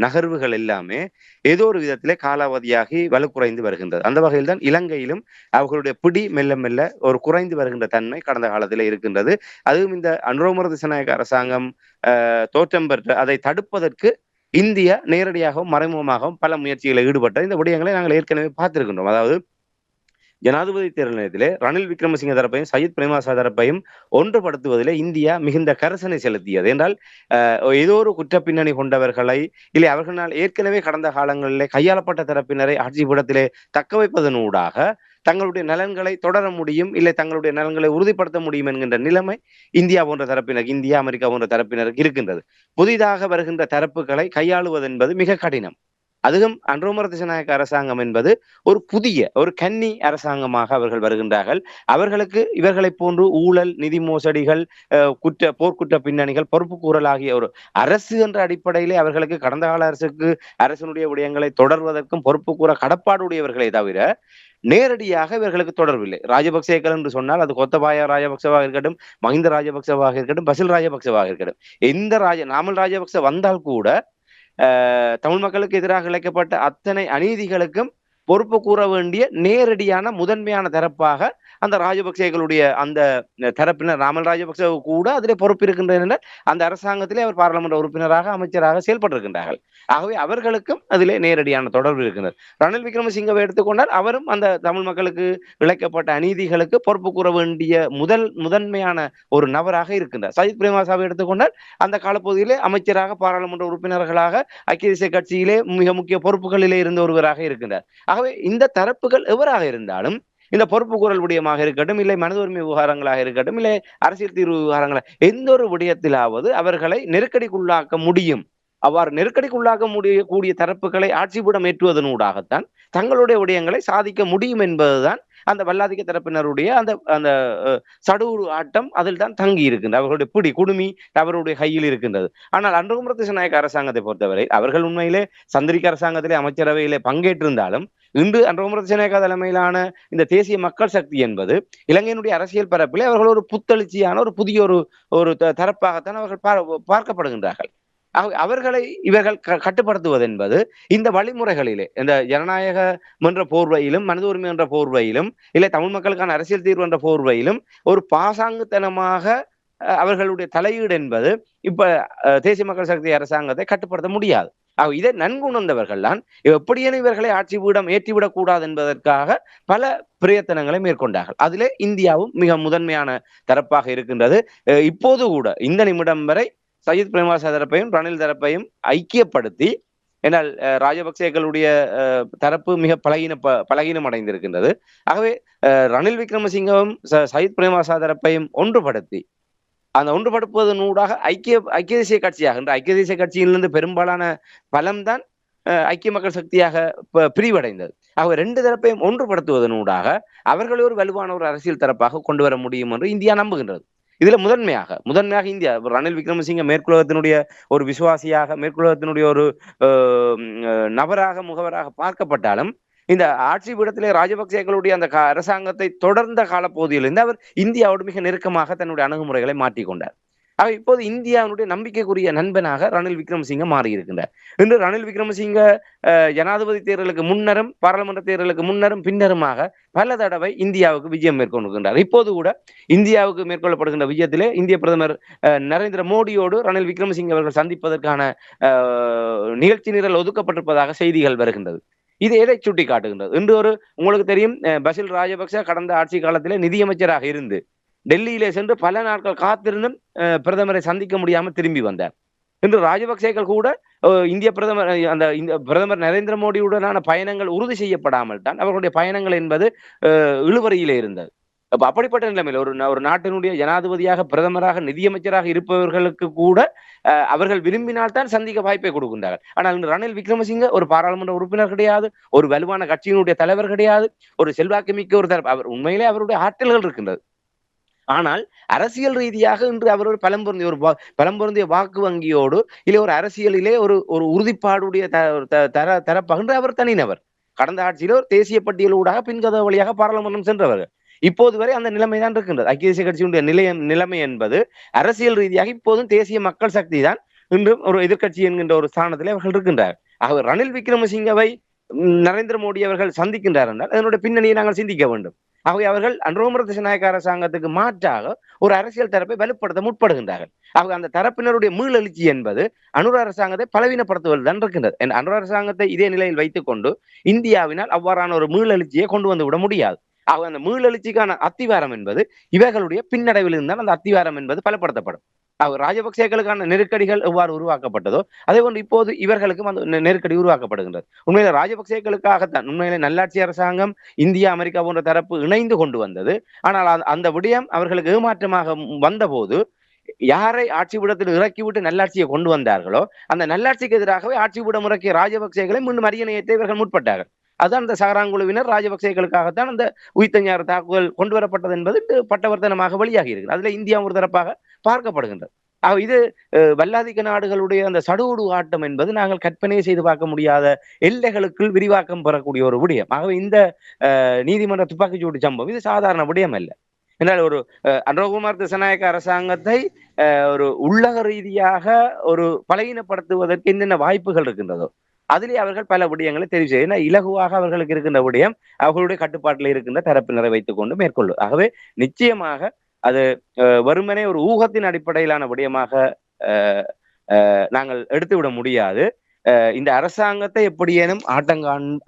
நகர்வுகள் எல்லாமே ஏதோ ஒரு விதத்திலே காலாவதியாகி வலுக்குறைந்து வருகின்றது. அந்த வகையில் தான் இலங்கையிலும் அவர்களுடைய பிடி மெல்ல மெல்ல ஒரு குறைந்து வருகின்ற தன்மை கடந்த காலத்தில் இருக்கின்றது. அதுவும் இந்த அனுரகுமார திசாநாயக்க அரசாங்கம் தோற்றம் பெற்ற அதை தடுப்பதற்கு இந்தியா நேரடியாகவும் மறைமுகமாகவும் பல முயற்சிகளில் ஈடுபட்ட இந்த விடயங்களை நாங்கள் ஏற்கனவே பார்த்திருக்கின்றோம். அதாவது ஜனாதிபதி தேர்தல் நேரத்திலே ரணில் விக்ரமசிங்க தரப்பையும் சையத் பிரேமதாச தரப்பையும் ஒன்றுபடுத்துவதிலே இந்தியா மிகுந்த கரிசனை செலுத்தியது. என்றால் ஏதோ ஒரு குற்ற பின்னணி கொண்டவர்களை இல்லை அவர்களால் ஏற்கனவே கடந்த காலங்களிலே கையாளப்பட்ட தரப்பினரை ஆட்சி பீடத்திலே தக்க வைப்பதனூடாக தங்களுடைய நலன்களை தொடர முடியும், இல்லை தங்களுடைய நலன்களை உறுதிப்படுத்த முடியும் என்கின்ற நிலைமை இந்தியா போன்ற தரப்பினர், இந்தியா அமெரிக்கா போன்ற தரப்பினருக்கு இருக்கின்றது. புதிதாக வருகின்ற தரப்புகளை கையாளுவது என்பது மிக கடினம். அதுவும் அனுரகுமார திசாநாயக்க அரசாங்கம் என்பது ஒரு புதிய ஒரு கன்னி அரசாங்கமாக அவர்கள் வருகின்றார்கள். அவர்களுக்கு இவர்களை போன்று ஊழல், நிதி மோசடிகள், போர்க்குற்ற பின்னணிகள், பொறுப்பு கூறல் ஆகிய ஒரு அரசு என்ற அடிப்படையிலே அவர்களுக்கு கடந்த கால அரசினுடைய விடயங்களை தொடர்வதற்கும் பொறுப்பு கூற கடப்பாடுடையவர்களே தவிர நேரடியாக இவர்களுக்கு தொடர்பில்லை. ராஜபக்சேக்கள் என்று சொன்னால் அது கோத்தபாய ராஜபக்சவாக இருக்கட்டும், மஹிந்த ராஜபக்சவாக இருக்கட்டும், பசில் ராஜபக்சவாக இருக்கட்டும், எந்த நாமல் ராஜபக்ச வந்தால் கூட தமிழ் மக்களுக்கு எதிராக இழைக்கப்பட்ட அத்தனை அநீதிகளுக்கும் பொறுப்பு கூற வேண்டிய நேரடியான முதன்மையான தரப்பாக அந்த ராஜபக்சேகளுடைய அந்த தரப்பினர் நாமல் ராஜபக்ச கூட அதிலே பொறுப்பு இருக்கின்றனர். அந்த அரசாங்கத்திலே அவர் பாராளுமன்ற உறுப்பினராக அமைச்சராக செயல்பட்டிருக்கின்றார்கள். ஆகவே அவர்களுக்கும் அதிலே நேரடியான தொடர்பு இருக்கின்றது. ரணில் விக்ரமசிங்கவை எடுத்துக்கொண்டால் அவரும் அந்த தமிழ் மக்களுக்கு இழைக்கப்பட்ட அநீதிகளுக்கு பொறுப்பு கூற வேண்டிய முதன்மையான ஒரு நபராக இருக்கின்றார். சஜித் பிரேமதாசவை எடுத்துக்கொண்டால் அந்த காலப்பகுதியிலே அமைச்சராக பாராளுமன்ற உறுப்பினர்களாக ஐக்கிய தேசிய கட்சியிலே மிக முக்கிய பொறுப்புகளிலே இருந்த ஒருவராக இருக்கின்றார். ஆகவே இந்த தரப்புகள் எவராக இருந்தாலும் இந்த பொறுப்பு கூறல் விடயமாக இருக்கட்டும், இல்லை மனித உரிமை விவகாரங்களாக இருக்கட்டும், இல்லை அரசியல் தீர்வு விவகாரங்களாக எந்த ஒரு விடயத்திலாவது அவர்களை நெருக்கடிக்குள்ளாக்க முடியும். அவ்வாறு நெருக்கடிக்குள்ளாக்க முடியக்கூடிய தரப்புகளை ஆட்சிபீடம் ஏற்றுவதனூடாகத்தான் தங்களுடைய விடயங்களை சாதிக்க முடியும் என்பதுதான் அந்த வல்லாதிக்க தரப்பினருடைய அந்த அந்த சடுகுடு ஆட்டம் அதில் தான் தங்கி இருக்கின்றது. அவர்களுடைய பிடி குடுமி அவருடைய கையில் இருக்கின்றது. ஆனால் அனுரகுமார திசாநாயக்க அரசாங்கத்தை பொறுத்தவரை அவர்கள் உண்மையிலே சந்திரிக்க அரசாங்கத்திலே அமைச்சரவையிலே பங்கேற்றிருந்தாலும் இன்று அனுரகுமார திசாநாயக்க தலைமையிலான இந்த தேசிய மக்கள் சக்தி என்பது இலங்கையினுடைய அரசியல் பரப்பிலே அவர்கள் ஒரு புத்தெழுச்சியான ஒரு புதிய ஒரு தரப்பாகத்தான் அவர்கள் பார்க்கப்படுகின்றார்கள். அவர்களை இவர்கள் கட்டுப்படுத்துவது என்பது இந்த வழிமுறைகளிலே, இந்த ஜனநாயக என்ற போர்வையிலும், மனித உரிமை என்ற போர்வையிலும், இல்லை தமிழ் மக்களுக்கான அரசியல் தீர்வு என்ற போர்வையிலும் ஒரு பாசாங்குத்தனமாக அவர்களுடைய தலையீடு என்பது இப்ப தேசிய மக்கள் சக்தி அரசாங்கத்தை கட்டுப்படுத்த முடியாது. இதை நன்குணர்ந்தவர்கள் தான் எப்படியேனும் இவர்களை ஆட்சி பீடம் ஏற்றிவிடக் கூடாது என்பதற்காக பல பிரயத்தனங்களை மேற்கொண்டார்கள். அதிலே இந்தியாவும் மிக முதன்மையான தரப்பாக இருக்கின்றது. இப்போது கூட இந்த நிமிடம் வரை சஜித் பிரேமதாச தரப்பையும் ரணில் தரப்பையும் ஐக்கியப்படுத்தி, என்னால் ராஜபக்சேக்களுடைய தரப்பு மிக பலகீனம் அடைந்திருக்கின்றது. ஆகவே ரணில் விக்ரமசிங்கவும் சஜித் பிரேமதாச தரப்பையும் ஒன்றுபடுத்தி, அந்த ஒன்றுபடுத்துவதனூடாக ஐக்கிய தேசிய கட்சியாக, இந்த ஐக்கிய தேசிய கட்சியிலிருந்து பெரும்பாலான பலம்தான் ஐக்கிய மக்கள் சக்தியாக பிரிவடைந்தது. ஆகவே ரெண்டு தரப்பையும் ஒன்றுபடுத்துவதனூடாக அவர்களை ஒரு வலுவான ஒரு அரசியல் தரப்பாக கொண்டு வர முடியும் என்று இந்தியா நம்புகின்றது. இதுல முதன்மையாக இந்தியா ரணில் விக்ரமசிங்க மேற்குலகத்தினுடைய ஒரு விசுவாசியாக, மேற்குலகத்தினுடைய ஒரு நபராக, முகவராக பார்க்கப்பட்டாலும், இந்த ஆட்சி பீடத்திலே ராஜபக்சேக்களுடைய அந்த அரசாங்கத்தை தொடர்ந்த காலப்பகுதியிலிருந்து அவர் இந்தியாவோடு மிக நெருக்கமாக தன்னுடைய அணுகுமுறைகளை மாற்றிக்கொண்டார். இப்போது இந்தியாவுடைய நம்பிக்கைக்குரிய நண்பனாக ரணில் விக்ரமசிங்க மாறி இருக்கின்றார். இன்று ரணில் விக்ரமசிங்க ஜனாதிபதி தேர்தலுக்கு முன்னரும், பாராளுமன்ற தேர்தலுக்கு முன்னரும் பின்னருமாக பல தடவை இந்தியாவுக்கு விஜயம் மேற்கொண்டிருக்கின்றார். இப்போது கூட இந்தியாவுக்கு மேற்கொள்ளப்படுகின்ற விஜயத்திலே இந்திய பிரதமர் நரேந்திர மோடியோடு ரணில் விக்ரமசிங்க அவர்கள் சந்திப்பதற்கான நிகழ்ச்சி நிரல் ஒதுக்கப்பட்டிருப்பதாக செய்திகள் வருகின்றது. இது எதை சுட்டி காட்டுகின்றது? இன்று உங்களுக்கு தெரியும், பசில் ராஜபக்ச கடந்த ஆட்சி காலத்திலே நிதியமைச்சராக இருந்து டெல்லியிலே சென்று பல நாட்கள் காத்திருந்தும் பிரதமரை சந்திக்க முடியாமல் திரும்பி வந்தார். இன்று ராஜபக்சேக்கள் கூட இந்திய பிரதமர் நரேந்திர மோடியுடனான பயணங்கள் உறுதி செய்யப்படாமல் தான் அவர்களுடைய பயணங்கள் என்பது இழுவரையிலே இருந்தது. அப்படிப்பட்ட நிலைமையில் ஒரு நாட்டினுடைய ஜனாதிபதியாக, பிரதமராக, நிதியமைச்சராக இருப்பவர்களுக்கு கூட அவர்கள் விரும்பினால் தான் சந்திக்க வாய்ப்பை கொடுக்கின்றார்கள். ஆனால் இன்று ரணில் விக்ரமசிங்க ஒரு பாராளுமன்ற உறுப்பினர் கிடையாது, ஒரு வலுவான கட்சியினுடைய தலைவர் கிடையாது, ஒரு செல்வாக்கு மிக்க ஒரு அவர் உண்மையிலே அவருடைய ஆற்றல்கள் இருக்கின்றது. ஆனால் அரசியல் ரீதியாக இன்று அவர் ஒரு பலம் பொருந்திய வாக்கு வங்கியோடு இல்லை ஒரு அரசியலிலே ஒரு உறுதிப்பாடுடைய தரப்பகின்ற அவர் தனிநபர். கடந்த ஆட்சியில ஒரு தேசிய பட்டியலூடாக பின்கதவு வழியாக பாராளுமன்றம் சென்றவர்கள். இப்போது வரை அந்த நிலைமைதான் இருக்கின்றது. ஐக்கிய தேசிய கட்சியுடைய நிலைமை என்பது அரசியல் ரீதியாக இப்போதும் தேசிய மக்கள் சக்தி தான் இன்றும் ஒரு எதிர்கட்சி என்கின்ற ஒரு ஸ்தானத்திலே அவர்கள் இருக்கின்றார். ஆக ரணில் விக்ரமசிங்கவை நரேந்திர மோடி அவர்கள் சந்திக்கின்றார் என்றால் அதனுடைய பின்னணியை நாங்கள் சிந்திக்க வேண்டும். ஆகவே அவர்கள் அனுரகுமார திசாநாயக்க அரசாங்கத்துக்கு மாற்றாக ஒரு அரசியல் தரப்பை வலுப்படுத்த முற்படுகின்றார்கள். அந்த தரப்பினருடைய மீளெழுச்சி என்பது அனுர அரசாங்கத்தை பலவீனப்படுத்துவது தான் இருக்கின்றது. அனுர அரசாங்கத்தை இதே நிலையில் வைத்துக் கொண்டு இந்தியாவினால் அவ்வாறான ஒரு மீளெழுச்சியை கொண்டு வந்து விட முடியாது. அந்த மீளெழுச்சிக்கான அத்திவாரம் என்பது இவர்களுடைய பின்னடைவில் இருந்தால் அந்த அத்திவாரம் என்பது பலப்படுத்தப்படும். ராஜபக்சேக்களுக்கான நெருக்கடிகள் எவ்வாறு உருவாக்கப்பட்டதோ அதே போன்று இப்போது இவர்களுக்கும் அந்த நெருக்கடி உருவாக்கப்படுகின்றது. உண்மையில ராஜபக்சேக்களுக்காகத்தான் உண்மையில நல்லாட்சி அரசாங்கம் இந்தியா, அமெரிக்கா போன்ற தரப்பு இணைந்து கொண்டு வந்தது. ஆனால் அந்த விடயம் அவர்களுக்கு ஏமாற்றமாக வந்தபோது யாரை ஆட்சி பீடத்தில் இறக்கிவிட்டு நல்லாட்சியை கொண்டு வந்தார்களோ அந்த நல்லாட்சிக்கு எதிராகவே ஆட்சி பீடம் இறக்கிய ராஜபக்சேக்களை மீண்டும் அரியணை ஏற்ற இவர்கள் முற்பட்டார்கள். அதுதான் அந்த சகராங்குழுவினர் ராஜபக்சேக்களுக்காகத்தான் அந்த உயிர்த்தஞாறு தாக்குதல் கொண்டு வரப்பட்டது என்பது பட்டவர்த்தனமாக வெளியாகி இருக்கு. அதுல இந்தியா ஒரு தரப்பாக பார்க்கப்படுகின்றது. இது வல்லாதிக்க நாடுகளுடைய அந்த சடுகுடு ஆட்டம் என்பது நாங்கள் கற்பனையை செய்து பார்க்க முடியாத எல்லைகளுக்குள் விரிவாக்கம் பெறக்கூடிய ஒரு விடயம். ஆகவே இந்த நீதிமன்ற துப்பாக்கிச்சூடு சம்பவம் இது சாதாரண விடயம் அல்ல. என்றால் ஒரு அனுரகுமார திசாநாயக்க அரசாங்கத்தை ஒரு உள்ளக ரீதியாக ஒரு பலகீனப்படுத்துவதற்கு என்னென்ன வாய்ப்புகள் இருக்கின்றதோ அதிலே அவர்கள் பல விடயங்களை தெரிவு செய்ய இலகுவாக அவர்களுக்கு இருக்கின்ற விடயம் அவர்களுடைய கட்டுப்பாட்டில் இருக்கின்ற தரப்பினரை வைத்துக் கொண்டு மேற்கொள்ளும். ஆகவே நிச்சயமாக அது வெறுமனே ஒரு ஊகத்தின் அடிப்படையிலான விடயமாக நாங்கள் எடுத்துவிட முடியாது. இந்த அரசாங்கத்தை எப்படியேனும்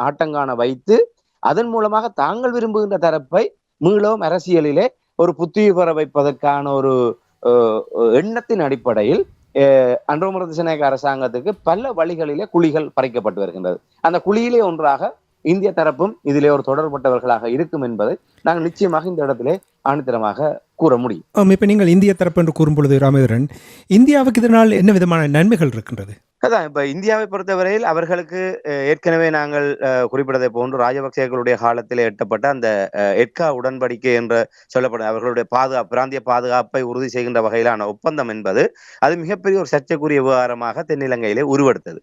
ஆட்டங்காண வைத்து அதன் மூலமாக தாங்கள் விரும்புகின்ற தரப்பை மீளவும் அரசியலிலே ஒரு புத்துயிர் பெற வைப்பதற்கான ஒரு எண்ணத்தின் அடிப்படையில் அனுரகுமார திசாநாயக்க அரசாங்கத்துக்கு பல வழிகளிலே குழிகள் பறிக்கப்பட்டு வருகின்றது. அந்த குழியிலே ஒன்றாக இந்திய தரப்பும் இதிலே ஒரு தொடர்பட்டவர்களாக இருக்கும் என்பதை நாங்கள் நிச்சயமாக இந்த இடத்திலே ஆணித்தரமாக கூற முடியும். இப்ப நீங்கள் இந்திய தரப்பு என்று கூறும் பொழுது ராமேந்திரன், இந்தியாவுக்கு இதனால் என்ன விதமான நன்மைகள் இருக்கின்றது? அதான் இப்ப இந்தியாவை பொறுத்தவரையில் அவர்களுக்கு ஏற்கனவே நாங்கள் குறிப்பிட்டதை போன்று ராஜபக்சேக்களுடைய காலத்தில் எட்டப்பட்ட அந்த எட்கா உடன்படிக்கை என்று சொல்லப்படும் அவர்களுடைய பிராந்திய பாதுகாப்பை உறுதி செய்கின்ற வகையிலான ஒப்பந்தம் என்பது அது மிகப்பெரிய ஒரு சர்ச்சைக்குரிய விவகாரமாக தென்னிலங்கையிலே உருவெடுத்தது.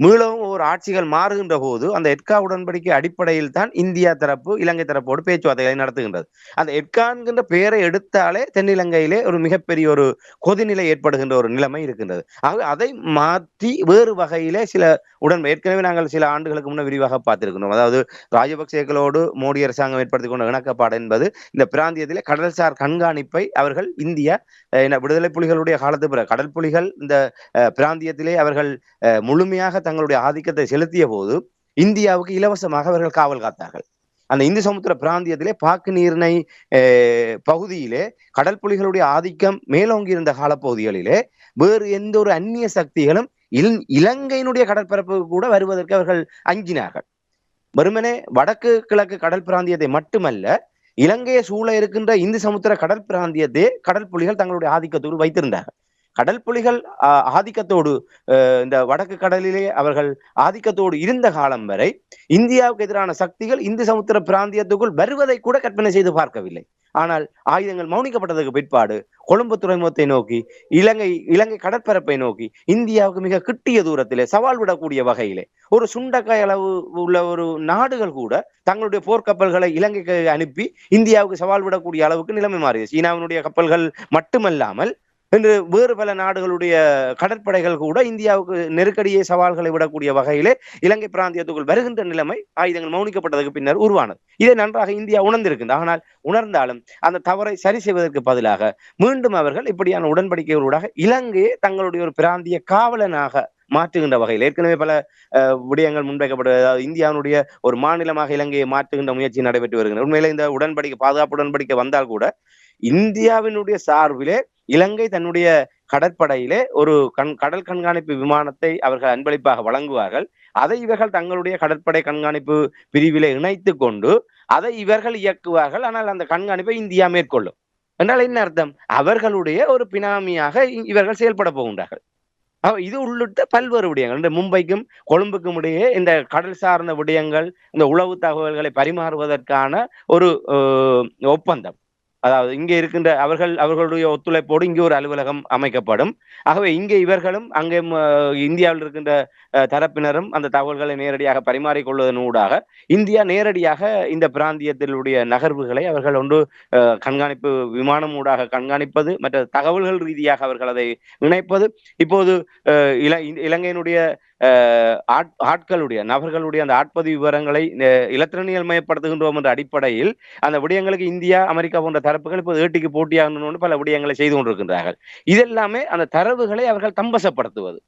மீளவும் ஒரு ஆட்சிகள் மாறுகின்ற போது அந்த எட்கா உடன்படிக்கை அடிப்படையில் தான் இந்தியா தரப்பு இலங்கை தரப்போடு பேச்சுவார்த்தைகளை நடத்துகின்றது. அந்த எட்கா என்கின்ற பெயரை எடுத்தாலே தென்னிலங்கையிலே ஒரு மிகப்பெரிய ஒரு கொதிநிலை ஏற்படுகின்ற ஒரு நிலைமை இருக்கின்றது. ஆகவே அதை மாற்றி வேறு வகையிலே சில ஏற்கனவே நாங்கள் சில ஆண்டுகளுக்கு முன்னர் விரிவாக பார்த்திருக்கிறோம். அதாவது ராஜபக்சேக்களோடு மோடி அரசாங்கம் ஏற்படுத்திக் கொண்ட இணக்கப்பாடு என்பது இந்த பிராந்தியத்திலே கடல்சார் கண்காணிப்பை அவர்கள் இந்தியா விடுதலை புலிகளுடைய காலத்து பிறகு கடல் புலிகள் இந்த பிராந்தியத்திலே அவர்கள் முழுமையாக தங்களுடைய ஆதிக்கத்தை செலுத்திய போது இந்தியாவுக்கு இலவசமாக அவர்கள் காவல் காத்தார்கள். அந்த இந்து சமுத்திர பிராந்தியத்திலே பாக்கு நீர்ணை பகுதியிலே கடல் புலிகளுடைய ஆதிக்கம் மேலோங்கி இருந்த காலப்பகுதிகளிலே வேறு எந்த ஒரு அந்நிய சக்திகளும் இலங்கையினுடைய கடற்பரப்பு கூட வருவதற்கு அவர்கள் அஞ்சினார்கள். வெறுமனே வடக்கு கிழக்கு கடல் பிராந்தியத்தை மட்டுமல்ல, இலங்கையை சூழ இருக்கின்ற இந்து சமுத்திர கடல் பிராந்தியத்தை கடல் புலிகள் தங்களுடைய ஆதிக்கத்தோடு வைத்திருந்தார்கள். கடல் புலிகள் ஆதிக்கத்தோடு இந்த வடக்கு கடலிலே அவர்கள் ஆதிக்கத்தோடு இருந்த காலம் வரை இந்தியாவுக்கு எதிரான சக்திகள் இந்து சமுத்திர பிராந்தியத்துக்குள் வருவதை கூட கற்பனை செய்து பார்க்கவில்லை. ஆனால் ஆயுதங்கள் மௌனிக்கப்பட்டதற்கு பிற்பாடு கொழும்பு துறைமுகத்தை நோக்கி இலங்கை கடற்பரப்பை நோக்கி இந்தியாவுக்கு மிக கிட்டிய தூரத்திலே சவால் விடக்கூடிய வகையிலே ஒரு சுண்டக்காய் அளவு உள்ள ஒரு நாடுகள் கூட தங்களுடைய போர்க்கப்பல்களை இலங்கைக்கு அனுப்பி இந்தியாவுக்கு சவால் விடக்கூடிய அளவுக்கு நிலைமை மாறியது. சீனாவினுடைய கப்பல்கள் மட்டுமல்லாமல் இன்று வேறு பல நாடுகளுடைய கடற்படைகள் கூட இந்தியாவுக்கு நெருக்கடியை சவால்களை விடக்கூடிய வகையிலே இலங்கை பிராந்தியத்துக்குள் வருகின்ற நிலைமை ஆயுதங்கள் மௌனிக்கப்பட்டதற்கு பின்னர் உருவானது. இதை நன்றாக இந்தியா உணர்ந்திருக்கின்றது. ஆனால் உணர்ந்தாலும் அந்த தவறை சரி செய்வதற்கு பதிலாக மீண்டும் அவர்கள் இப்படியான உடன்படிக்கைகளூடாக இலங்கையை தங்களுடைய ஒரு பிராந்திய காவலனாக மாற்றுகின்ற வகையில் ஏற்கனவே பல விடயங்கள் முன்வைக்கப்படுவது. அதாவது இந்தியாவுடைய ஒரு மாநிலமாக இலங்கையை மாற்றுகின்ற முயற்சி நடைபெற்று வருகின்றன. உண்மையிலே இந்த உடன்படிக்கை பாதுகாப்பு உடன்படிக்கை வந்தால் கூட இந்தியாவினுடைய சார்பிலே இலங்கை தன்னுடைய கடற்படையிலே ஒரு கடல் கண்காணிப்பு விமானத்தை அவர்கள் அன்பளிப்பாக வழங்குவார்கள். அதை இவர்கள் தங்களுடைய கடற்படை கண்காணிப்பு பிரிவிலே இணைத்து கொண்டு அதை இவர்கள் இயக்குவார்கள். ஆனால் அந்த கண்காணிப்பை இந்தியா மேற்கொள்ளும் என்றால் என்ன அர்த்தம்? அவர்களுடைய ஒரு பினாமியாக இவர்கள் செயல்பட போகின்றார்கள். இது உள்ளிட்ட பல்வேறு விடயங்கள் இந்த மும்பைக்கும் கொழும்புக்கும் இடையே இந்த கடல் சார்ந்த விடயங்கள், இந்த உளவு தகவல்களை பரிமாறுவதற்கான ஒரு ஒப்பந்தம். அதாவது இங்கே இருக்கின்ற அவர்களுடைய ஒத்துழைப்போடு இங்கே ஒரு அலுவலகம் அமைக்கப்படும். ஆகவே இங்கே இவர்களும் அங்கே இந்தியாவில் இருக்கின்ற தரப்பினரும் அந்த தகவல்களை நேரடியாக பரிமாறிக்கொள்வதன் ஊடாக இந்தியா நேரடியாக இந்த பிராந்தியத்தினுடைய நகர்வுகளை அவர்கள் ஒன்று கண்காணிப்பு விமானம் ஊடாக கண்காணிப்பது, மற்ற தகவல்கள் ரீதியாக அவர்கள் அதை இணைப்பது. இப்போது இலங்கையினுடைய நபர்களுடைய அந்த ஆட்பதிவு விவரங்களை இலத்திரனியல் மயப்படுத்துகின்றோம் என்ற அடிப்படையில் அந்த விடயங்களுக்கு இந்தியா அமெரிக்கா போன்ற தரப்புகள் இப்போது ஏட்டிக்கு போட்டியாகணும்னு பல விடயங்களை செய்து கொண்டிருக்கின்றார்கள். இதெல்லாமே அந்த தரவுகளை அவர்கள் தம்பசப்படுத்துவது,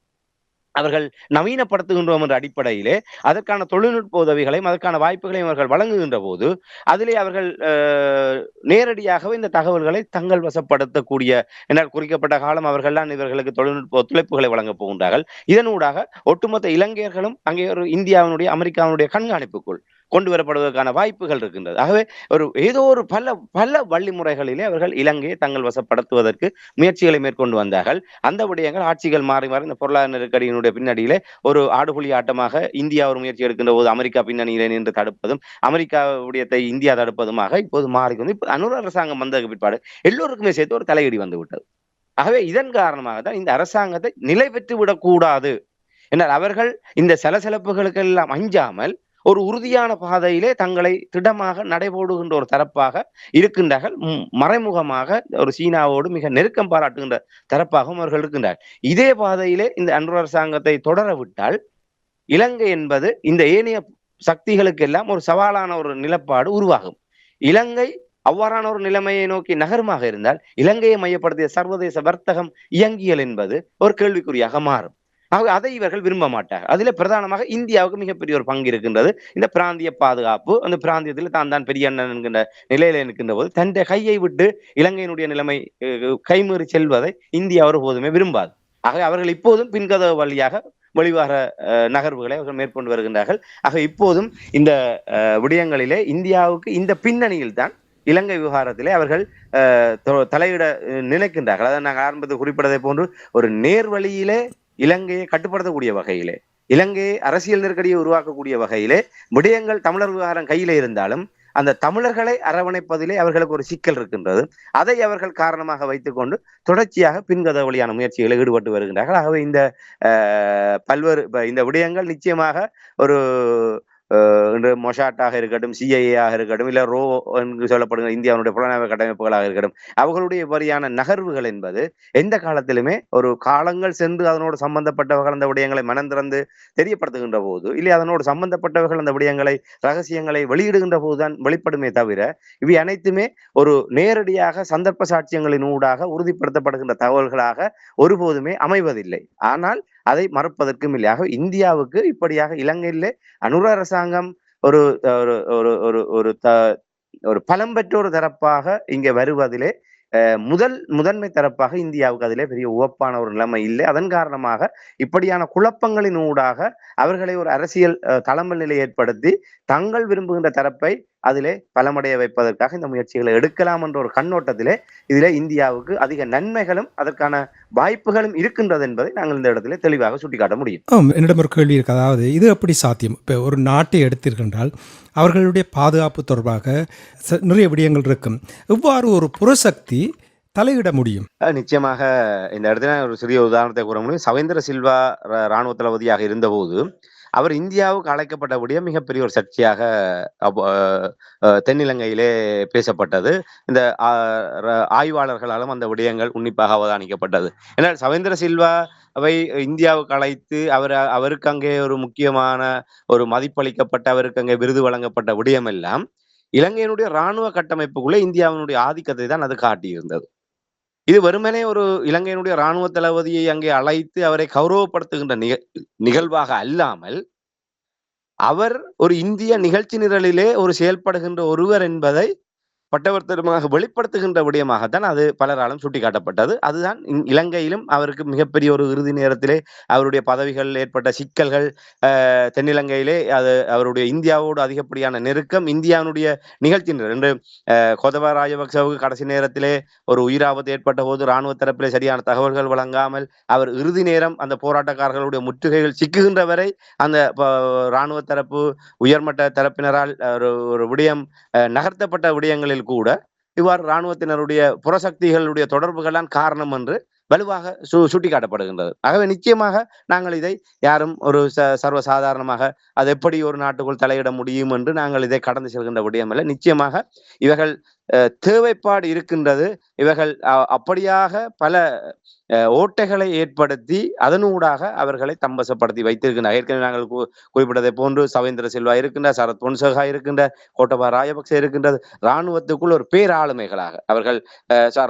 அவர்கள் நவீனப்படுத்துகின்றோம் என்ற அடிப்படையிலே அதற்கான தொழில்நுட்ப உதவிகளையும் அதற்கான வாய்ப்புகளையும் அவர்கள் வழங்குகின்ற போது அதிலே அவர்கள் நேரடியாகவே இந்த தகவல்களை தங்கள் வசப்படுத்தக்கூடிய என்னால் குறிக்கப்பட்ட காலம் அவர்கள்தான் இவர்களுக்கு தொழில்நுட்ப ஒத்துழைப்புகளை வழங்கப் போகின்றார்கள். இதனூடாக ஒட்டுமொத்த இலங்கையர்களும் அங்கே ஒரு இந்தியாவினுடைய அமெரிக்காவினுடைய கண்காணிப்புக்குள் கொண்டு வரப்படுவதற்கான வாய்ப்புகள் இருக்கின்றது. ஆகவே ஏதோ ஒரு பல வழிமுறைகளிலே அவர்கள் இலங்கையை தங்கள் வசப்படுத்துவதற்கு முயற்சிகளை மேற்கொண்டு வந்தார்கள். அந்த விடயங்கள் ஆட்சிகள் மாறி மாறி இந்த பொருளாதார நெருக்கடியினுடைய பின்னணியிலே ஒரு ஆடுபுலி ஆட்டமாக இந்தியா ஒரு முயற்சி எடுக்கின்ற போது அமெரிக்கா பின்னணியிலே நின்று தடுப்பதும் அமெரிக்காவுடைய இந்தியா தடுப்பதுமாக இப்போது மாறிக்கொண்டு இப்போ அனுர அரசாங்கம் வந்ததுக்கு பிற்பாடு எல்லோருக்குமே சேர்த்து ஒரு தலையீடு வந்து விட்டது. ஆகவே இதன் காரணமாக தான் இந்த அரசாங்கத்தை நிலை பெற்று விடக்கூடாது என்றால் அவர்கள் இந்த சலசலப்புகளுக்கு எல்லாம் அஞ்சாமல் ஒரு உறுதியான பாதையிலே தங்களை திடமாக நடைபோடுகின்ற ஒரு தரப்பாக இருக்கின்றார்கள். மறைமுகமாக ஒரு சீனாவோடு மிக நெருக்கம் பாராட்டுகின்ற தரப்பாகவும் அவர்கள் இருக்கின்றார்கள். இதே பாதையிலே இந்த அன்று அரசாங்கத்தை தொடர விட்டால் இலங்கை என்பது இந்த ஏனைய சக்திகளுக்கு எல்லாம் ஒரு சவாலான ஒரு நிலப்பாடு உருவாகும். இலங்கை அவ்வாறான ஒரு நிலைமையை நோக்கி நகரமாக இருந்தால் இலங்கையை மையப்படுத்திய சர்வதேச வர்த்தகம் இயங்கியல் என்பது ஒரு கேள்விக்குறியாக மாறும். அதை இவர்கள் விரும்ப மாட்டார்கள். அதுல பிரதானமாக இந்தியாவுக்கு மிகப்பெரிய ஒரு பங்கு இருக்கின்றது. இந்த பிராந்திய பாதுகாப்பு, அந்த பிராந்தியத்தில் தான் பெரிய அண்ணன் என்கின்ற நிலையில இருக்கின்ற போது தன் கையை விட்டு இலங்கையினுடைய நிலைமை கைமீறி செல்வதை இந்தியா ஒருபோதுமே விரும்பாது. ஆக அவர்கள் இப்போதும் பின்கதவு வழியாக வெளிவார நகர்வுகளை அவர்கள் மேற்கொண்டு வருகின்றார்கள். ஆக இப்போதும் இந்த விடயங்களிலே இந்தியாவுக்கு இந்த பின்னணியில் தான் இலங்கை விவகாரத்திலே அவர்கள் தலையிட நினைக்கின்றார்கள். அதாவது நாங்கள் ஆரம்பத்தில் குறிப்பிட்டதை போன்று ஒரு நேர்வழியிலே இலங்கையை கட்டுப்படுத்தக்கூடிய வகையிலே, இலங்கையை அரசியல் நெருக்கடியை உருவாக்கக்கூடிய வகையிலே விடயங்கள் தமிழர் விவகாரம் கையிலே இருந்தாலும் அந்த தமிழர்களை அரவணைப்பதிலே அவர்களுக்கு ஒரு சிக்கல் இருக்கின்றது. அதை அவர்கள் காரணமாக வைத்துக்கொண்டு தொடர்ச்சியாக பின்கத வழியான முயற்சிகளை ஈடுபட்டு வருகின்றார்கள். ஆகவே இந்த பல்வேறு இந்த விடயங்கள் நிச்சயமாக ஒரு இன்று மொசாட்டாக இருக்கட்டும், சிஐஏயாக இருக்கட்டும், இல்ல ரோ என்று சொல்லப்படுகிற இந்தியாவுடைய புலனாய்வு கட்டமைப்புகளாக இருக்கட்டும், அவர்களுடைய வரியான நகர்வுகள் என்பது எந்த காலத்திலுமே ஒரு காலங்கள் சென்று அதனோடு சம்பந்தப்பட்டவர்கள் அந்த விடயங்களை மனந்திறந்து தெரியப்படுத்துகின்ற போது, இல்லை அதனோடு சம்பந்தப்பட்டவர்கள் அந்த விடயங்களை ரகசியங்களை வெளியிடுகின்ற போதுதான் வெளிப்படுமே தவிர, இவை அனைத்துமே ஒரு நேரடியாக சந்தர்ப்ப சாட்சியங்களின் ஊடாக உறுதிப்படுத்தப்படுகின்ற தகவல்களாக ஒருபோதுமே அமைவதில்லை. ஆனால் அதை மறுப்பதற்கும் இல்லையாக இந்தியாவுக்கு இப்படியாக இலங்கையிலே அனுர அரசாங்கம் ஒரு ஒரு ஒரு ஒரு ஒரு ஒரு பலம் பெற்ற ஒரு தரப்பாக இங்கே வருவதிலே முதன்மை தரப்பாக இந்தியாவுக்கு அதிலே பெரிய உவப்பான ஒரு நிலைமை இல்லை. அதன் காரணமாக இப்படியான குழப்பங்களின் ஊடாக அவர்களை ஒரு அரசியல் தளம்பல் நிலை ஏற்படுத்தி தங்கள் விரும்புகின்ற தரப்பை அதிலே பலமடைய வைப்பதற்காக இந்த முயற்சிகளை எடுக்கலாம் என்ற ஒரு கண்ணோட்டத்திலே இதிலே இந்தியாவுக்கு அதிக நன்மைகளும் அதற்கான வாய்ப்புகளும் இருக்கின்றது என்பதை நாங்கள் இந்த இடத்திலே தெளிவாக சுட்டிக்காட்ட முடியும். என்னிடம் ஒரு கேள்வி இருக்கு. அதாவது இது எப்படி சாத்தியம்? இப்போ ஒரு நாட்டை எடுத்திருக்கின்றால் அவர்களுடைய பாதுகாப்பு தொடர்பாக நிறைய விடயங்கள் இருக்கும். இவ்வாறு ஒரு புறசக்தி தலையிட முடியும்? நிச்சயமாக இந்த இடத்துல ஒரு சிறிய உதாரணத்தை கூற முடியும். சவேந்திர சில்வா இராணுவ தளபதியாக இருந்தபோது அவர் இந்தியாவுக்கு அழைக்கப்பட்ட விடயம் மிகப்பெரிய ஒரு சர்ச்சையாக தென்னிலங்கையிலே பேசப்பட்டது. இந்த ஆய்வாளர்களாலும் அந்த விடயங்கள் உன்னிப்பாக அவதானிக்கப்பட்டது. ஏன்னா சவேந்திர சில்வா அவை இந்தியாவுக்கு அழைத்து அவருக்கு அங்கே ஒரு முக்கியமான ஒரு மதிப்பளிக்கப்பட்ட அவருக்கு அங்கே விருது வழங்கப்பட்ட விடயம் எல்லாம் இலங்கையினுடைய இராணுவ கட்டமைப்புக்குள்ளே இந்தியாவினுடைய ஆதிக்கத்தை தான் அது காட்டியிருந்தது. இது வெறுமனே ஒரு இலங்கையினுடைய இராணுவ தளபதியை அங்கே அழைத்து அவரை கௌரவப்படுத்துகின்ற நிகழ்வாக அல்லாமல் அவர் ஒரு இந்திய நிகழ்ச்சி நிரலிலே ஒரு செயல்படுகின்ற ஒருவர் என்பதை பட்டவர்த்தனமாக வெளிப்படுத்துகின்ற விடயமாகத்தான் அது பலராலும் சுட்டிக்காட்டப்பட்டது. அதுதான் இலங்கையிலும் அவருக்கு மிகப்பெரிய ஒரு இறுதி நேரத்திலே அவருடைய பதவிகள் ஏற்பட்ட சிக்கல்கள், தென்னிலங்கையிலே அது அவருடைய இந்தியாவோடு அதிகப்படியான நெருக்கம், இந்தியாவுடைய நிகழ்ச்சி என்று கோத்தபாய ராஜபக்சவுக்கு கடைசி நேரத்திலே ஒரு உயிராபத்து ஏற்பட்ட போது இராணுவ தரப்பிலே சரியான தகவல்கள் வழங்காமல் அவர் இறுதி நேரம் அந்த போராட்டக்காரர்களுடைய முற்றுகைகள் சிக்குகின்ற வரை அந்த இராணுவ தரப்பு உயர்மட்ட தரப்பினரால் ஒரு விடயம் நகர்த்தப்பட்ட விடயங்களில் கூட இவ்வாறு இராணுவத்தினருடைய புறசக்திகளுடைய தொடர்புகள்தான் காரணம் என்று வலுவாக சுட்டிக்காட்டப்படுகின்றது. ஆகவே நிச்சயமாக நாங்கள் இதை யாரும் ஒரு சர்வசாதாரணமாக அது எப்படி ஒரு நாட்டுக்குள் தலையிட முடியும் என்று நாங்கள் இதை கடந்து செல்கின்ற விடயம் அல்ல. நிச்சயமாக இவர்கள் தேவைப்பாடு இருக்கின்றது. இவர்கள் அப்படியாக பல ஓட்டைகளை ஏற்படுத்தி அதனூடாக அவர்களை தம்பசப்படுத்தி வைத்திருக்கின்றனர். ஏற்கனவே நாங்கள் குறிப்பிட்டதை போன்று சவேந்திர சில்வா இருக்கின்ற, சரத் பொன்சேகா இருக்கின்ற, கோட்டபாய ராஜபக்சே இருக்கின்றது. இராணுவத்துக்குள் ஒரு பேராளுமைகளாக அவர்கள்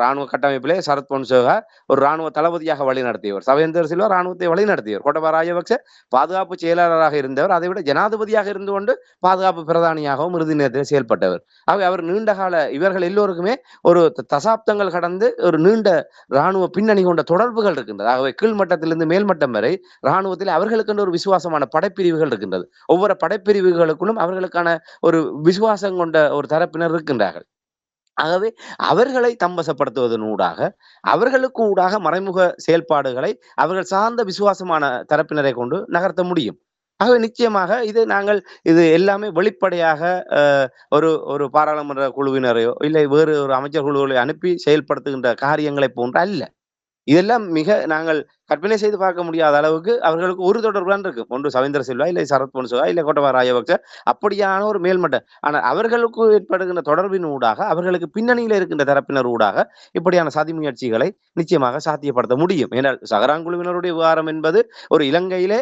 இராணுவ கட்டமைப்பிலே சரத் பொன்சேகா ஒரு இராணுவ தளபதியாக வழிநடத்தியவர், சவேந்திர சில்வா இராணுவத்தை வழிநடத்தியவர், கோட்டபாய ராஜபக்சே பாதுகாப்பு செயலாளராக இருந்தவர், அதை விட ஜனாதிபதியாக இருந்து கொண்டு பாதுகாப்பு பிரதானியாகவும் இறுதி நேரத்தில் செயல்பட்டவர். ஆகவே அவர் நீண்ட கால இவர்கள் எல்லோருக்குமே ஒரு தசாப்தங்கள் கடந்து ஒரு நீண்ட இராணுவ பின்னணி கொண்ட தொடர்புகள் இருக்கின்றது. ஆகவே கீழ்மட்டத்திலிருந்து மேல்மட்டம் வரை இராணுவத்தில் அவர்களுக்கு ஒரு விசுவாசமான படைப்பிரிவுகள் இருக்கின்றது. ஒவ்வொரு படைப்பிரிவுகளுக்குள்ளும் அவர்களுக்கான ஒரு விசுவாசம் கொண்ட ஒரு தரப்பினர் இருக்கின்றார்கள். ஆகவே அவர்களை தம்பசப்படுத்துவதன் ஊடாக அவர்களுக்கு ஊடாக மறைமுக செயல்பாடுகளை அவர்கள் சார்ந்த விசுவாசமான தரப்பினரை கொண்டு நகர்த்த முடியும். ஆகவே நிச்சயமாக இது எல்லாமே வெளிப்படையாக ஒரு ஒரு பாராளுமன்ற குழுவினரையோ இல்லை வேறு ஒரு அமைச்சர் குழுவை அனுப்பி செயல்படுத்துகின்ற காரியங்களை போன்ற அல்ல. இதெல்லாம் நாங்கள் கற்பனை செய்து பார்க்க முடியாத அளவுக்கு அவர்களுக்கு ஒரு தொடர்பு தான் இருக்கு. ஒன்று சவேந்திர சில்வா, இல்லை சரத் பொன்சேகா, இல்லை கோட்டபாய ராஜபக்சே, அப்படியான ஒரு மேல்மட்ட. ஆனால் அவர்களுக்கு ஏற்படுகின்ற தொடர்பின் ஊடாக அவர்களுக்கு பின்னணியில் இருக்கின்ற தரப்பினர் ஊடாக இப்படியான சதி முயற்சிகளை நிச்சயமாக சாத்தியப்படுத்த முடியும். ஏனால் சகராங்குழுவினருடைய விவகாரம் என்பது ஒரு இலங்கையிலே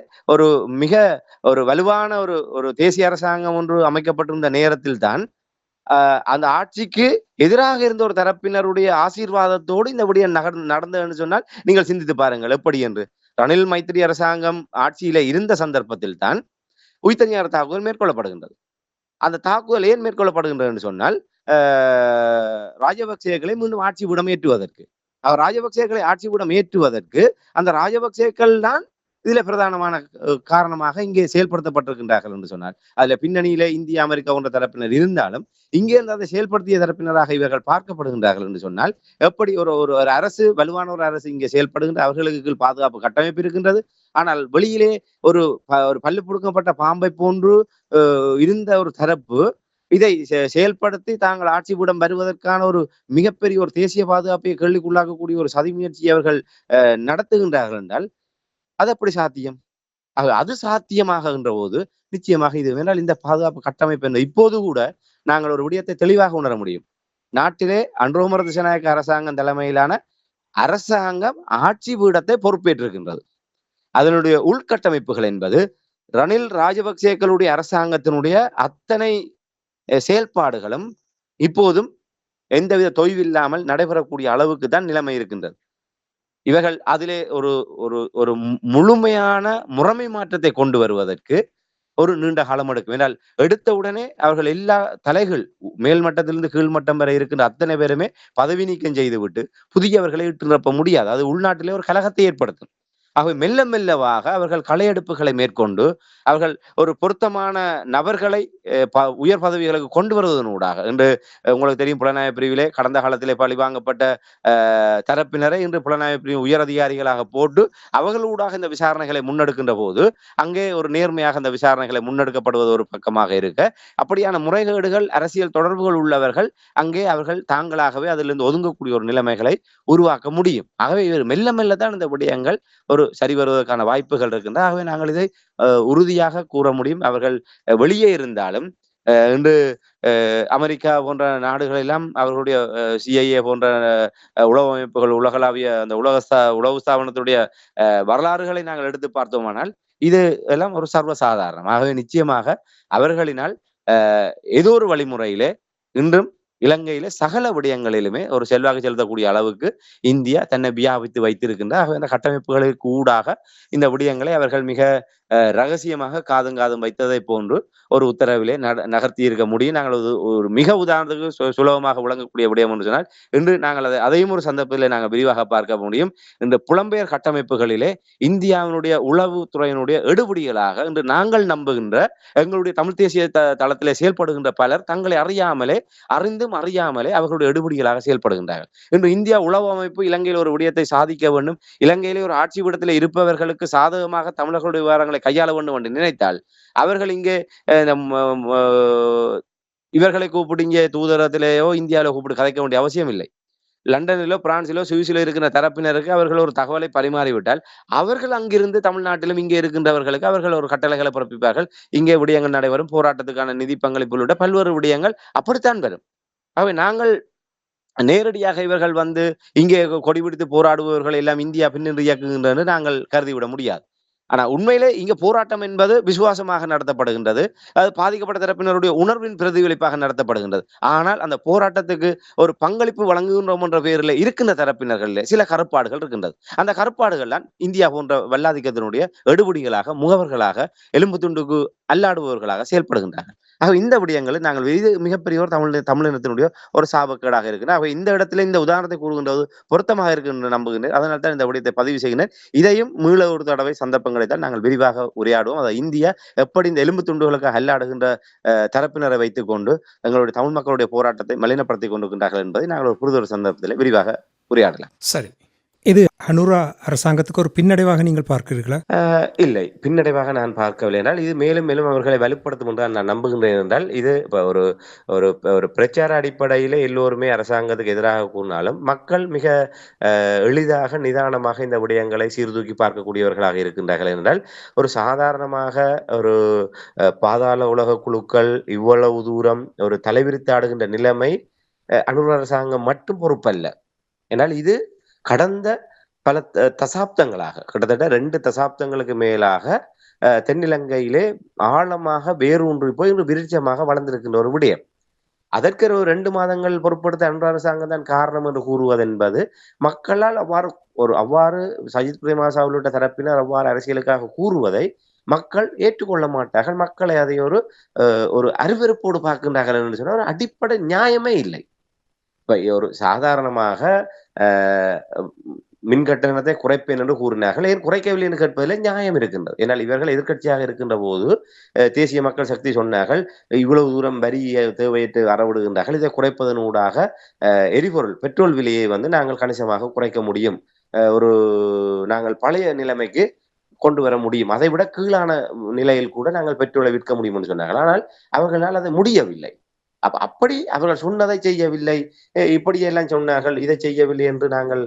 மிக ஒரு வலுவான ஒரு தேசிய அரசாங்கம் ஒன்று அமைக்கப்பட்டிருந்த நேரத்தில் தான் அந்த ஆட்சிக்கு எதிராக இருந்த ஒரு தரப்பினருடைய ஆசீர்வாதத்தோடு இந்த விடயம் நடந்ததுன்னு சொன்னால் நீங்கள் சிந்தித்து பாருங்கள் எப்படி என்று. ரணில் மைத்திரி அரசாங்கம் ஆட்சியில இருந்த சந்தர்ப்பத்தில் தான் உயிர்த்தஞான தாக்குதல் மேற்கொள்ளப்படுகின்றது. அந்த தாக்குதல் ஏன் மேற்கொள்ளப்படுகின்றது என்று சொன்னால் ராஜபக்சேக்களை மீண்டும் ஆட்சிபீடம் ஏற்றுவதற்கு, அவர் ராஜபக்சேக்களை ஆட்சிபீடம் ஏற்றுவதற்கு அந்த ராஜபக்சேக்கள் தான் இதுல பிரதானமான காரணமாக இங்கே செயல்படுத்தப்பட்டிருக்கின்றார்கள் என்று சொன்னார். அதுல பின்னணியில இந்தியா அமெரிக்கா போன்ற தரப்பினர் இருந்தாலும் இங்கே இருந்து அதை செயல்படுத்திய தரப்பினராக இவர்கள் பார்க்கப்படுகின்றார்கள் என்று சொன்னால் எப்படி ஒரு அரசு வலுவான ஒரு அரசு இங்கே செயல்படுகின்ற அவர்களுக்கு பாதுகாப்பு கட்டமைப்பு இருக்கின்றது. ஆனால் வெளியிலே ஒரு பல்லு புடுக்கப்பட்ட பாம்பை போன்று இருந்த ஒரு தரப்பு இதை செயல்படுத்தி தாங்கள் ஆட்சிபீடம் வருவதற்கான ஒரு மிகப்பெரிய ஒரு தேசிய பாதுகாப்பை கேள்விக்குள்ளாக்கக்கூடிய ஒரு சதி முயற்சியை அவர்கள் நடத்துகின்றார்கள் என்றால் அது எப்படி சாத்தியம்? அது சாத்தியமாகின்ற போது நிச்சயமாக இது வேண்டால் இந்த பாதுகாப்பு கட்டமைப்பு என்ன இப்போது கூட நாங்கள் ஒரு விடயத்தை தெளிவாக உணர முடியும். நாட்டிலே அன்ரோமர திசநாயக்க அரசாங்கம் தலைமையிலான அரசாங்கம் ஆட்சி பீடத்தை பொறுப்பேற்றிருக்கின்றது. அதனுடைய உள்கட்டமைப்புகள் என்பது ரணில் ராஜபக்சேக்களுடைய அரசாங்கத்தினுடைய அத்தனை செயல்பாடுகளும் இப்போதும் எந்தவித தொய்வில்லாமல் நடைபெறக்கூடிய அளவுக்கு தான் நிலைமை இருக்கின்றது. இவர்கள் அதிலே ஒரு ஒரு ஒரு முழுமையான முறைமை மாற்றத்தை கொண்டு வருவதற்கு ஒரு நீண்ட காலம் எடுக்கும். என்றால் எடுத்த உடனே அவர்கள் எல்லா தலைகள் மேல் மட்டத்திலிருந்து கீழ் மட்டம் வரை இருக்கின்ற அத்தனை பேருமே பதவி நீக்கம் செய்துவிட்டு புதியவர்களை இட்டு நிரப்ப முடியாது. அது உள்நாட்டிலே ஒரு கலகத்தை ஏற்படுத்தும். ஆகவே மெல்ல மெல்லவாக அவர்கள் களையெடுப்புகளை மேற்கொண்டு அவர்கள் ஒரு பொருத்தமான நபர்களை உயர் பதவிகளுக்கு கொண்டு வருவதனூடாக இன்று உங்களுக்கு தெரியும் புலனாய்வு பிரிவிலே கடந்த காலத்திலே பழிவாங்கப்பட்ட தரப்பினரை இன்று புலனாய்வு பிரிவு உயர் அதிகாரிகளாக போட்டு அவர்களூடாக இந்த விசாரணைகளை முன்னெடுக்கின்ற போது அங்கே ஒரு நேர்மையாக இந்த விசாரணைகளை முன்னெடுக்கப்படுவது ஒரு பக்கமாக இருக்க, அப்படியான முறைகேடுகள் அரசியல் தொடர்புகள் உள்ளவர்கள் அங்கே அவர்கள் தாங்களாகவே அதிலிருந்து ஒதுங்கக்கூடிய ஒரு நிலைமைகளை உருவாக்க முடியும். ஆகவே இவர் மெல்ல மெல்லதான் இந்த விடயங்கள் ஒரு சரி வருவதற்கான வாய்ப்புகள் இருக்கின்றன. ஆகவே நாங்கள் இதை உறுதியாக கூற முடியும். அவர்கள் வெளியே இருந்தாலும் இன்று அமெரிக்கா போன்ற நாடுகள் எல்லாம் அவர்களுடைய CIA போன்ற உளவு அமைப்புகள் உலகளாவிய அந்த உளவு ஸ்தாபனத்துடைய வரலாறுகளை நாங்கள் எடுத்து பார்த்தோமானால் இது எல்லாம் ஒரு சர்வசாதாரணம். ஆகவே நிச்சயமாக அவர்களினால் ஏதோ ஒரு வழிமுறையிலே இன்றும் இலங்கையில சகல விடயங்களிலுமே ஒரு செல்வாக்கு செலுத்தக்கூடிய அளவுக்கு இந்தியா தன்னை வியாபித்து வைத்திருக்கின்ற அந்த கட்டமைப்புகளுக்கு ஊடாக இந்த விடயங்களை அவர்கள் மிக ரகசியமாக காதும் வைத்ததை போன்று ஒரு உத்தரவிலே நகர்த்தி இருக்க முடியும். நாங்கள் ஒரு மிக உதாரணத்துக்கு சுலபமாக விளங்கக்கூடிய விடயம் என்று சொன்னால் இன்று நாங்கள் அதையும் ஒரு சந்தர்ப்பத்தில் நாங்கள் விரிவாக பார்க்க முடியும். இந்த புலம்பெயர் கட்டமைப்புகளிலே இந்தியாவினுடைய உளவுத்துறையினுடைய எடுபடிகளாக இன்று நாங்கள் நம்புகின்ற எங்களுடைய தமிழ் தேசிய தளத்திலே செயல்படுகின்ற பலர் தங்களை அறிந்தும் அறியாமலே அவர்களுடைய எடுபடிகளாக செயல்படுகின்றார்கள். இன்று இந்தியா உளவு அமைப்பு இலங்கையில் ஒரு விடயத்தை சாதிக்க வேண்டும், இலங்கையிலே ஒரு ஆட்சி விடத்தில் இருப்பவர்களுக்கு சாதகமாக தமிழர்களுடைய விவகாரங்களை கையாள வேண்டும் என்று நினைத்தால் அவர்கள் இங்கே இவர்களை கூப்பிட்டு இங்கே தூதரத்திலேயோ இந்தியாவிலோ கூப்பிட்டு கதைக்க வேண்டிய அவசியம் இல்லை. லண்டனிலோ பிரான்சிலோ சுவிஸிலோ இருக்கிற தரப்பினருக்கு அவர்கள் ஒரு தகவலை பரிமாறிவிட்டால் அவர்கள் அங்கிருந்து தமிழ்நாட்டிலும் இங்கே இருக்கின்றவர்களுக்கு அவர்கள் ஒரு கட்டளைகளை பிறப்பிப்பார்கள். இங்கே விடயங்கள் நடைபெறும், போராட்டத்துக்கான நிதி பங்களிப்பு உள்ளிட்ட பல்வேறு விடயங்கள் அப்படித்தான் வரும். ஆகவே நாங்கள் நேரடியாக இவர்கள் வந்து இங்கே கொடிபிடித்து போராடுபவர்கள் எல்லாம் இந்தியா பின்னின்று இயக்குகின்றன நாங்கள் கருதிவிட முடியாது. ஆனா உண்மையிலே இங்க போராட்டம் என்பது விசுவாசமாக நடத்தப்படுகின்றது. அது பாதிக்கப்பட்ட தரப்பினருடைய உணர்வின் பிரதிபலிப்பாக நடத்தப்படுகின்றது. ஆனால் அந்த போராட்டத்துக்கு ஒரு பங்களிப்பு வழங்குகின்றோம் என்ற பெயரில் இருக்கின்ற தரப்பினர்களில் சில கருப்பாடுகள் இருக்கின்றது. அந்த கருப்பாடுகள் தான் இந்தியா போன்ற வல்லாதிக்கத்தினுடைய எடுபடிகளாக முகவர்களாக எலும்பு துண்டுக்கு அல்லாடுபவர்களாக செயல்படுகின்றார்கள். ஆக இந்த விடயங்களில் நாங்கள் இது மிகப்பெரிய ஒரு தமிழினத்தினுடைய ஒரு சாபக்கேடாக இருக்கிறது. ஆக இந்த இடத்துல இந்த உதாரணத்தை கூறுகின்றது பொருத்தமாக இருக்கின்ற நம்புகின்றேன். அதனால் தான் இந்த விடயத்தை பதிவு செய்கின்றேன். இதையும் மீள ஒரு தடவை சந்தர்ப்பங்களை தான் நாங்கள் விரிவாக உரையாடுவோம். அதை இந்தியா எப்படி இந்த எலும்பு துண்டுகளுக்கு அல்லாடுகின்ற தரப்பினரை வைத்துக் கொண்டு எங்களுடைய தமிழ் மக்களுடைய போராட்டத்தை மலினப்படுத்திக் கொண்டிருக்கின்றார்கள் என்பதை நாங்கள் ஒரு புரிதொரு சந்தர்ப்பத்தில் விரிவாக உரையாடலாம். சரி, இது ஹனூரா அரசாங்கத்துக்கு ஒரு பின்னடைவாக நீங்கள் பார்க்கிறீர்களா? இல்லை, பின்னடைவாக நான் பார்க்கவில்லை. என்றால் இது மேலும் மேலும் அவர்களை வலுப்படுத்தும் என்று நான் நம்புகின்றேன். என்றால் இது ஒரு ஒரு ஒரு பிரச்சார அடிப்படையிலே எல்லோருமே அரசாங்கத்துக்கு எதிராக கூறினாலும் மக்கள் மிக எளிதாக நிதானமாக இந்த விடயங்களை சீர்தூக்கி பார்க்கக்கூடியவர்களாக இருக்கின்றார்கள். என்றால் ஒரு சாதாரணமாக ஒரு பாதாள உலக குழுக்கள் இவ்வளவு தூரம் ஒரு தலைவிரித்தாடுகின்ற நிலைமை அனுர் அரசாங்கம் மட்டும் பொறுப்பல்ல. என்றால் இது கடந்த பல தசாப்தங்களாக கிட்டத்தட்ட 2 தசாப்தங்களுக்கு மேலாக தென்னிலங்கையிலே ஆழமாக வேரூன்றி போய் இன்று விருட்சமாக வளர்ந்திருக்கின்ற ஒரு விடயம். அதற்கு ஒரு 2 மாதங்கள் பொருட்படுத்த அனுர் அரசாங்கம் தான் காரணம் என்று கூறுவது என்பது மக்களால் அவ்வாறு சஜித் பிரேமதாச உள்ளிட்ட தரப்பினர் அவ்வாறு அரசியலுக்காக கூறுவதை மக்கள் ஏற்றுக்கொள்ள மாட்டார்கள். மக்களை அதை ஒரு அருவருப்போடு பார்க்கின்றார்கள் என்று சொன்னால் ஒரு அடிப்படை நியாயமே இல்லை. இப்ப ஒரு சாதாரணமாக மின் கட்டணத்தை குறைப்பேன் என்று கூறினார்கள். ஏன் குறைக்கவில்லை என்று கேட்பதில் நியாயம் இருக்கின்றது. ஏன்னால் இவர்கள் எதிர்க்கட்சியாக இருக்கின்ற போது தேசிய மக்கள் சக்தி சொன்னார்கள் இவ்வளவு தூரம் வரியை தேவையிட்டு அறவிடுகின்றார்கள், இதை குறைப்பதனூடாக எரிபொருள் பெட்ரோல் விலையை நாங்கள் கணிசமாக குறைக்க முடியும், நாங்கள் பழைய நிலைமைக்கு கொண்டு வர முடியும், அதை விட கீழான நிலையில் கூட நாங்கள் பெட்ரோலை விற்க முடியும் என்று சொன்னார்கள். ஆனால் அவர்களால் அது முடியவில்லை. அப்படி அவர்கள் சொன்னதை செய்யவில்லை, இப்படியெல்லாம் சொன்னார்கள், இதை செய்யவில்லை என்று நாங்கள்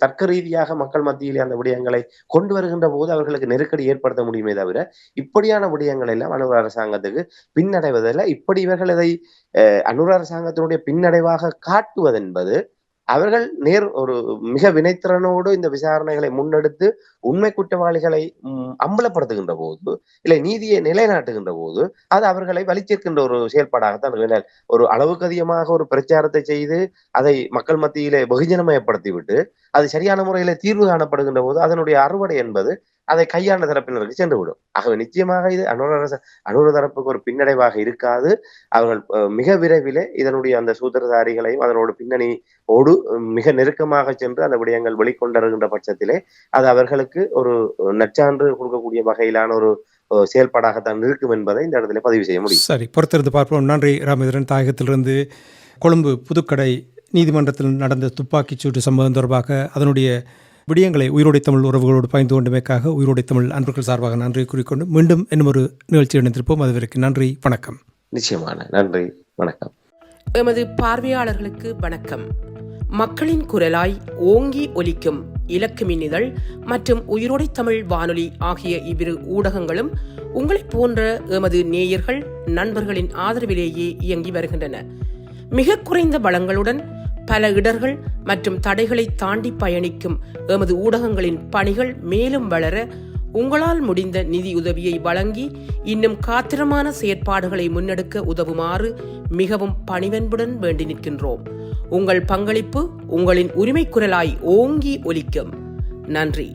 தர்க்க ரீதியாக மக்கள் மத்தியிலே அந்த விடயங்களை கொண்டு வருகின்ற போது அவர்களுக்கு நெருக்கடி ஏற்படுத்த முடியுமே தவிர, இப்படியான விடயங்கள் எல்லாம் அனுர அரசாங்கத்துக்கு பின்னடைவதில்லை. இப்படி இவர்கள் இதை அனுர அரசாங்கத்தினுடைய பின்னடைவாக காட்டுவதென்பது அவர்கள் ஒரு மிக வினைத்திறனோடு இந்த விசாரணைகளை முன்னெடுத்து உண்மை குற்றவாளிகளை அம்பலப்படுத்துகின்ற போது, இல்லை நீதியை நிலைநாட்டுகின்ற போது அது அவர்களை வலிச்சிருக்கின்ற ஒரு செயல்பாடாகத்தான். ஒரு அளவுக்கு அதிகமாக ஒரு பிரச்சாரத்தை செய்து அதை மக்கள் மத்தியிலே வெகுஜனமயப்படுத்தி விட்டு அது சரியான முறையில தீர்வு காணப்படுகின்ற போது அதனுடைய அறுவடை என்பது அதை கையாண்ட தரப்பினருக்கு சென்றுவிடும். ஆகவே நிச்சயமாக இது அனுர தரப்புக்கு ஒரு பின்னடைவாக இருக்காது. அவர்கள் மிக விரைவில் இதனுடைய அந்த சூத்திரதாரிகளையும் அதனோட பின்னணியோடு மிக நெருக்கமாக சென்று அந்த விடயங்கள் வெளிக்கொண்டிருக்கின்ற பட்சத்திலே அது அவர்களுக்கு ஒரு நற்சான்று கொடுக்கக்கூடிய வகையிலான ஒரு செயல்பாடாகத்தான் இருக்கும் என்பதை இந்த இடத்துல பதிவு செய்ய முடியும். சரி, பொறுத்திருந்து பார்ப்போம். நன்றி ராமேந்திரன். தாயகத்திலிருந்து கொழும்பு புதுக்கடை நீதிமன்றத்தில் நடந்த துப்பாக்கிச் சூட்டு சம்பவம் தொடர்பாக அதனுடைய விடயங்களை உயிரோடை தமிழ் உறவுகளோடு பகிர்ந்து கொண்டமைக்காக உயிரோடை தமிழ் அன்பர்கள் சார்பாக நன்றி கூறிக்கொண்டு மீண்டும் இன்னும் ஒரு நிகழ்ச்சி இணைந்திருப்போம். அதுவரைக்கும் நன்றி, வணக்கம். நிச்சயமான நன்றி, வணக்கம். எமது பார்வையாளர்களுக்கு வணக்கம். மக்களின் குரலாய் ஓங்கி ஒலிக்கும் இலக்கு மின்னிதழ் மற்றும் உயிரோடை தமிழ் வானொலி ஆகிய இவ்விரு ஊடகங்களும் உங்களைப் போன்ற எமது நேயர்கள் நண்பர்களின் ஆதரவிலேயே இயங்கி வருகின்றன. மிக குறைந்த வளங்களுடன் பல இடர்கள் மற்றும் தடைகளை தாண்டி பயணிக்கும் எமது ஊடகங்களின் பணிகள் மேலும் வளர உங்களால் முடிந்த நிதி உதவியை வழங்கி இன்னும் காத்திரமான செயற்பாடுகளை முன்னெடுக்க உதவுமாறு மிகவும் பணிவன்புடன் வேண்டி நிற்கின்றோம். உங்கள் பங்களிப்பு உங்களின் உரிமை குரலாய் ஓங்கி ஒலிக்கும். நன்றி.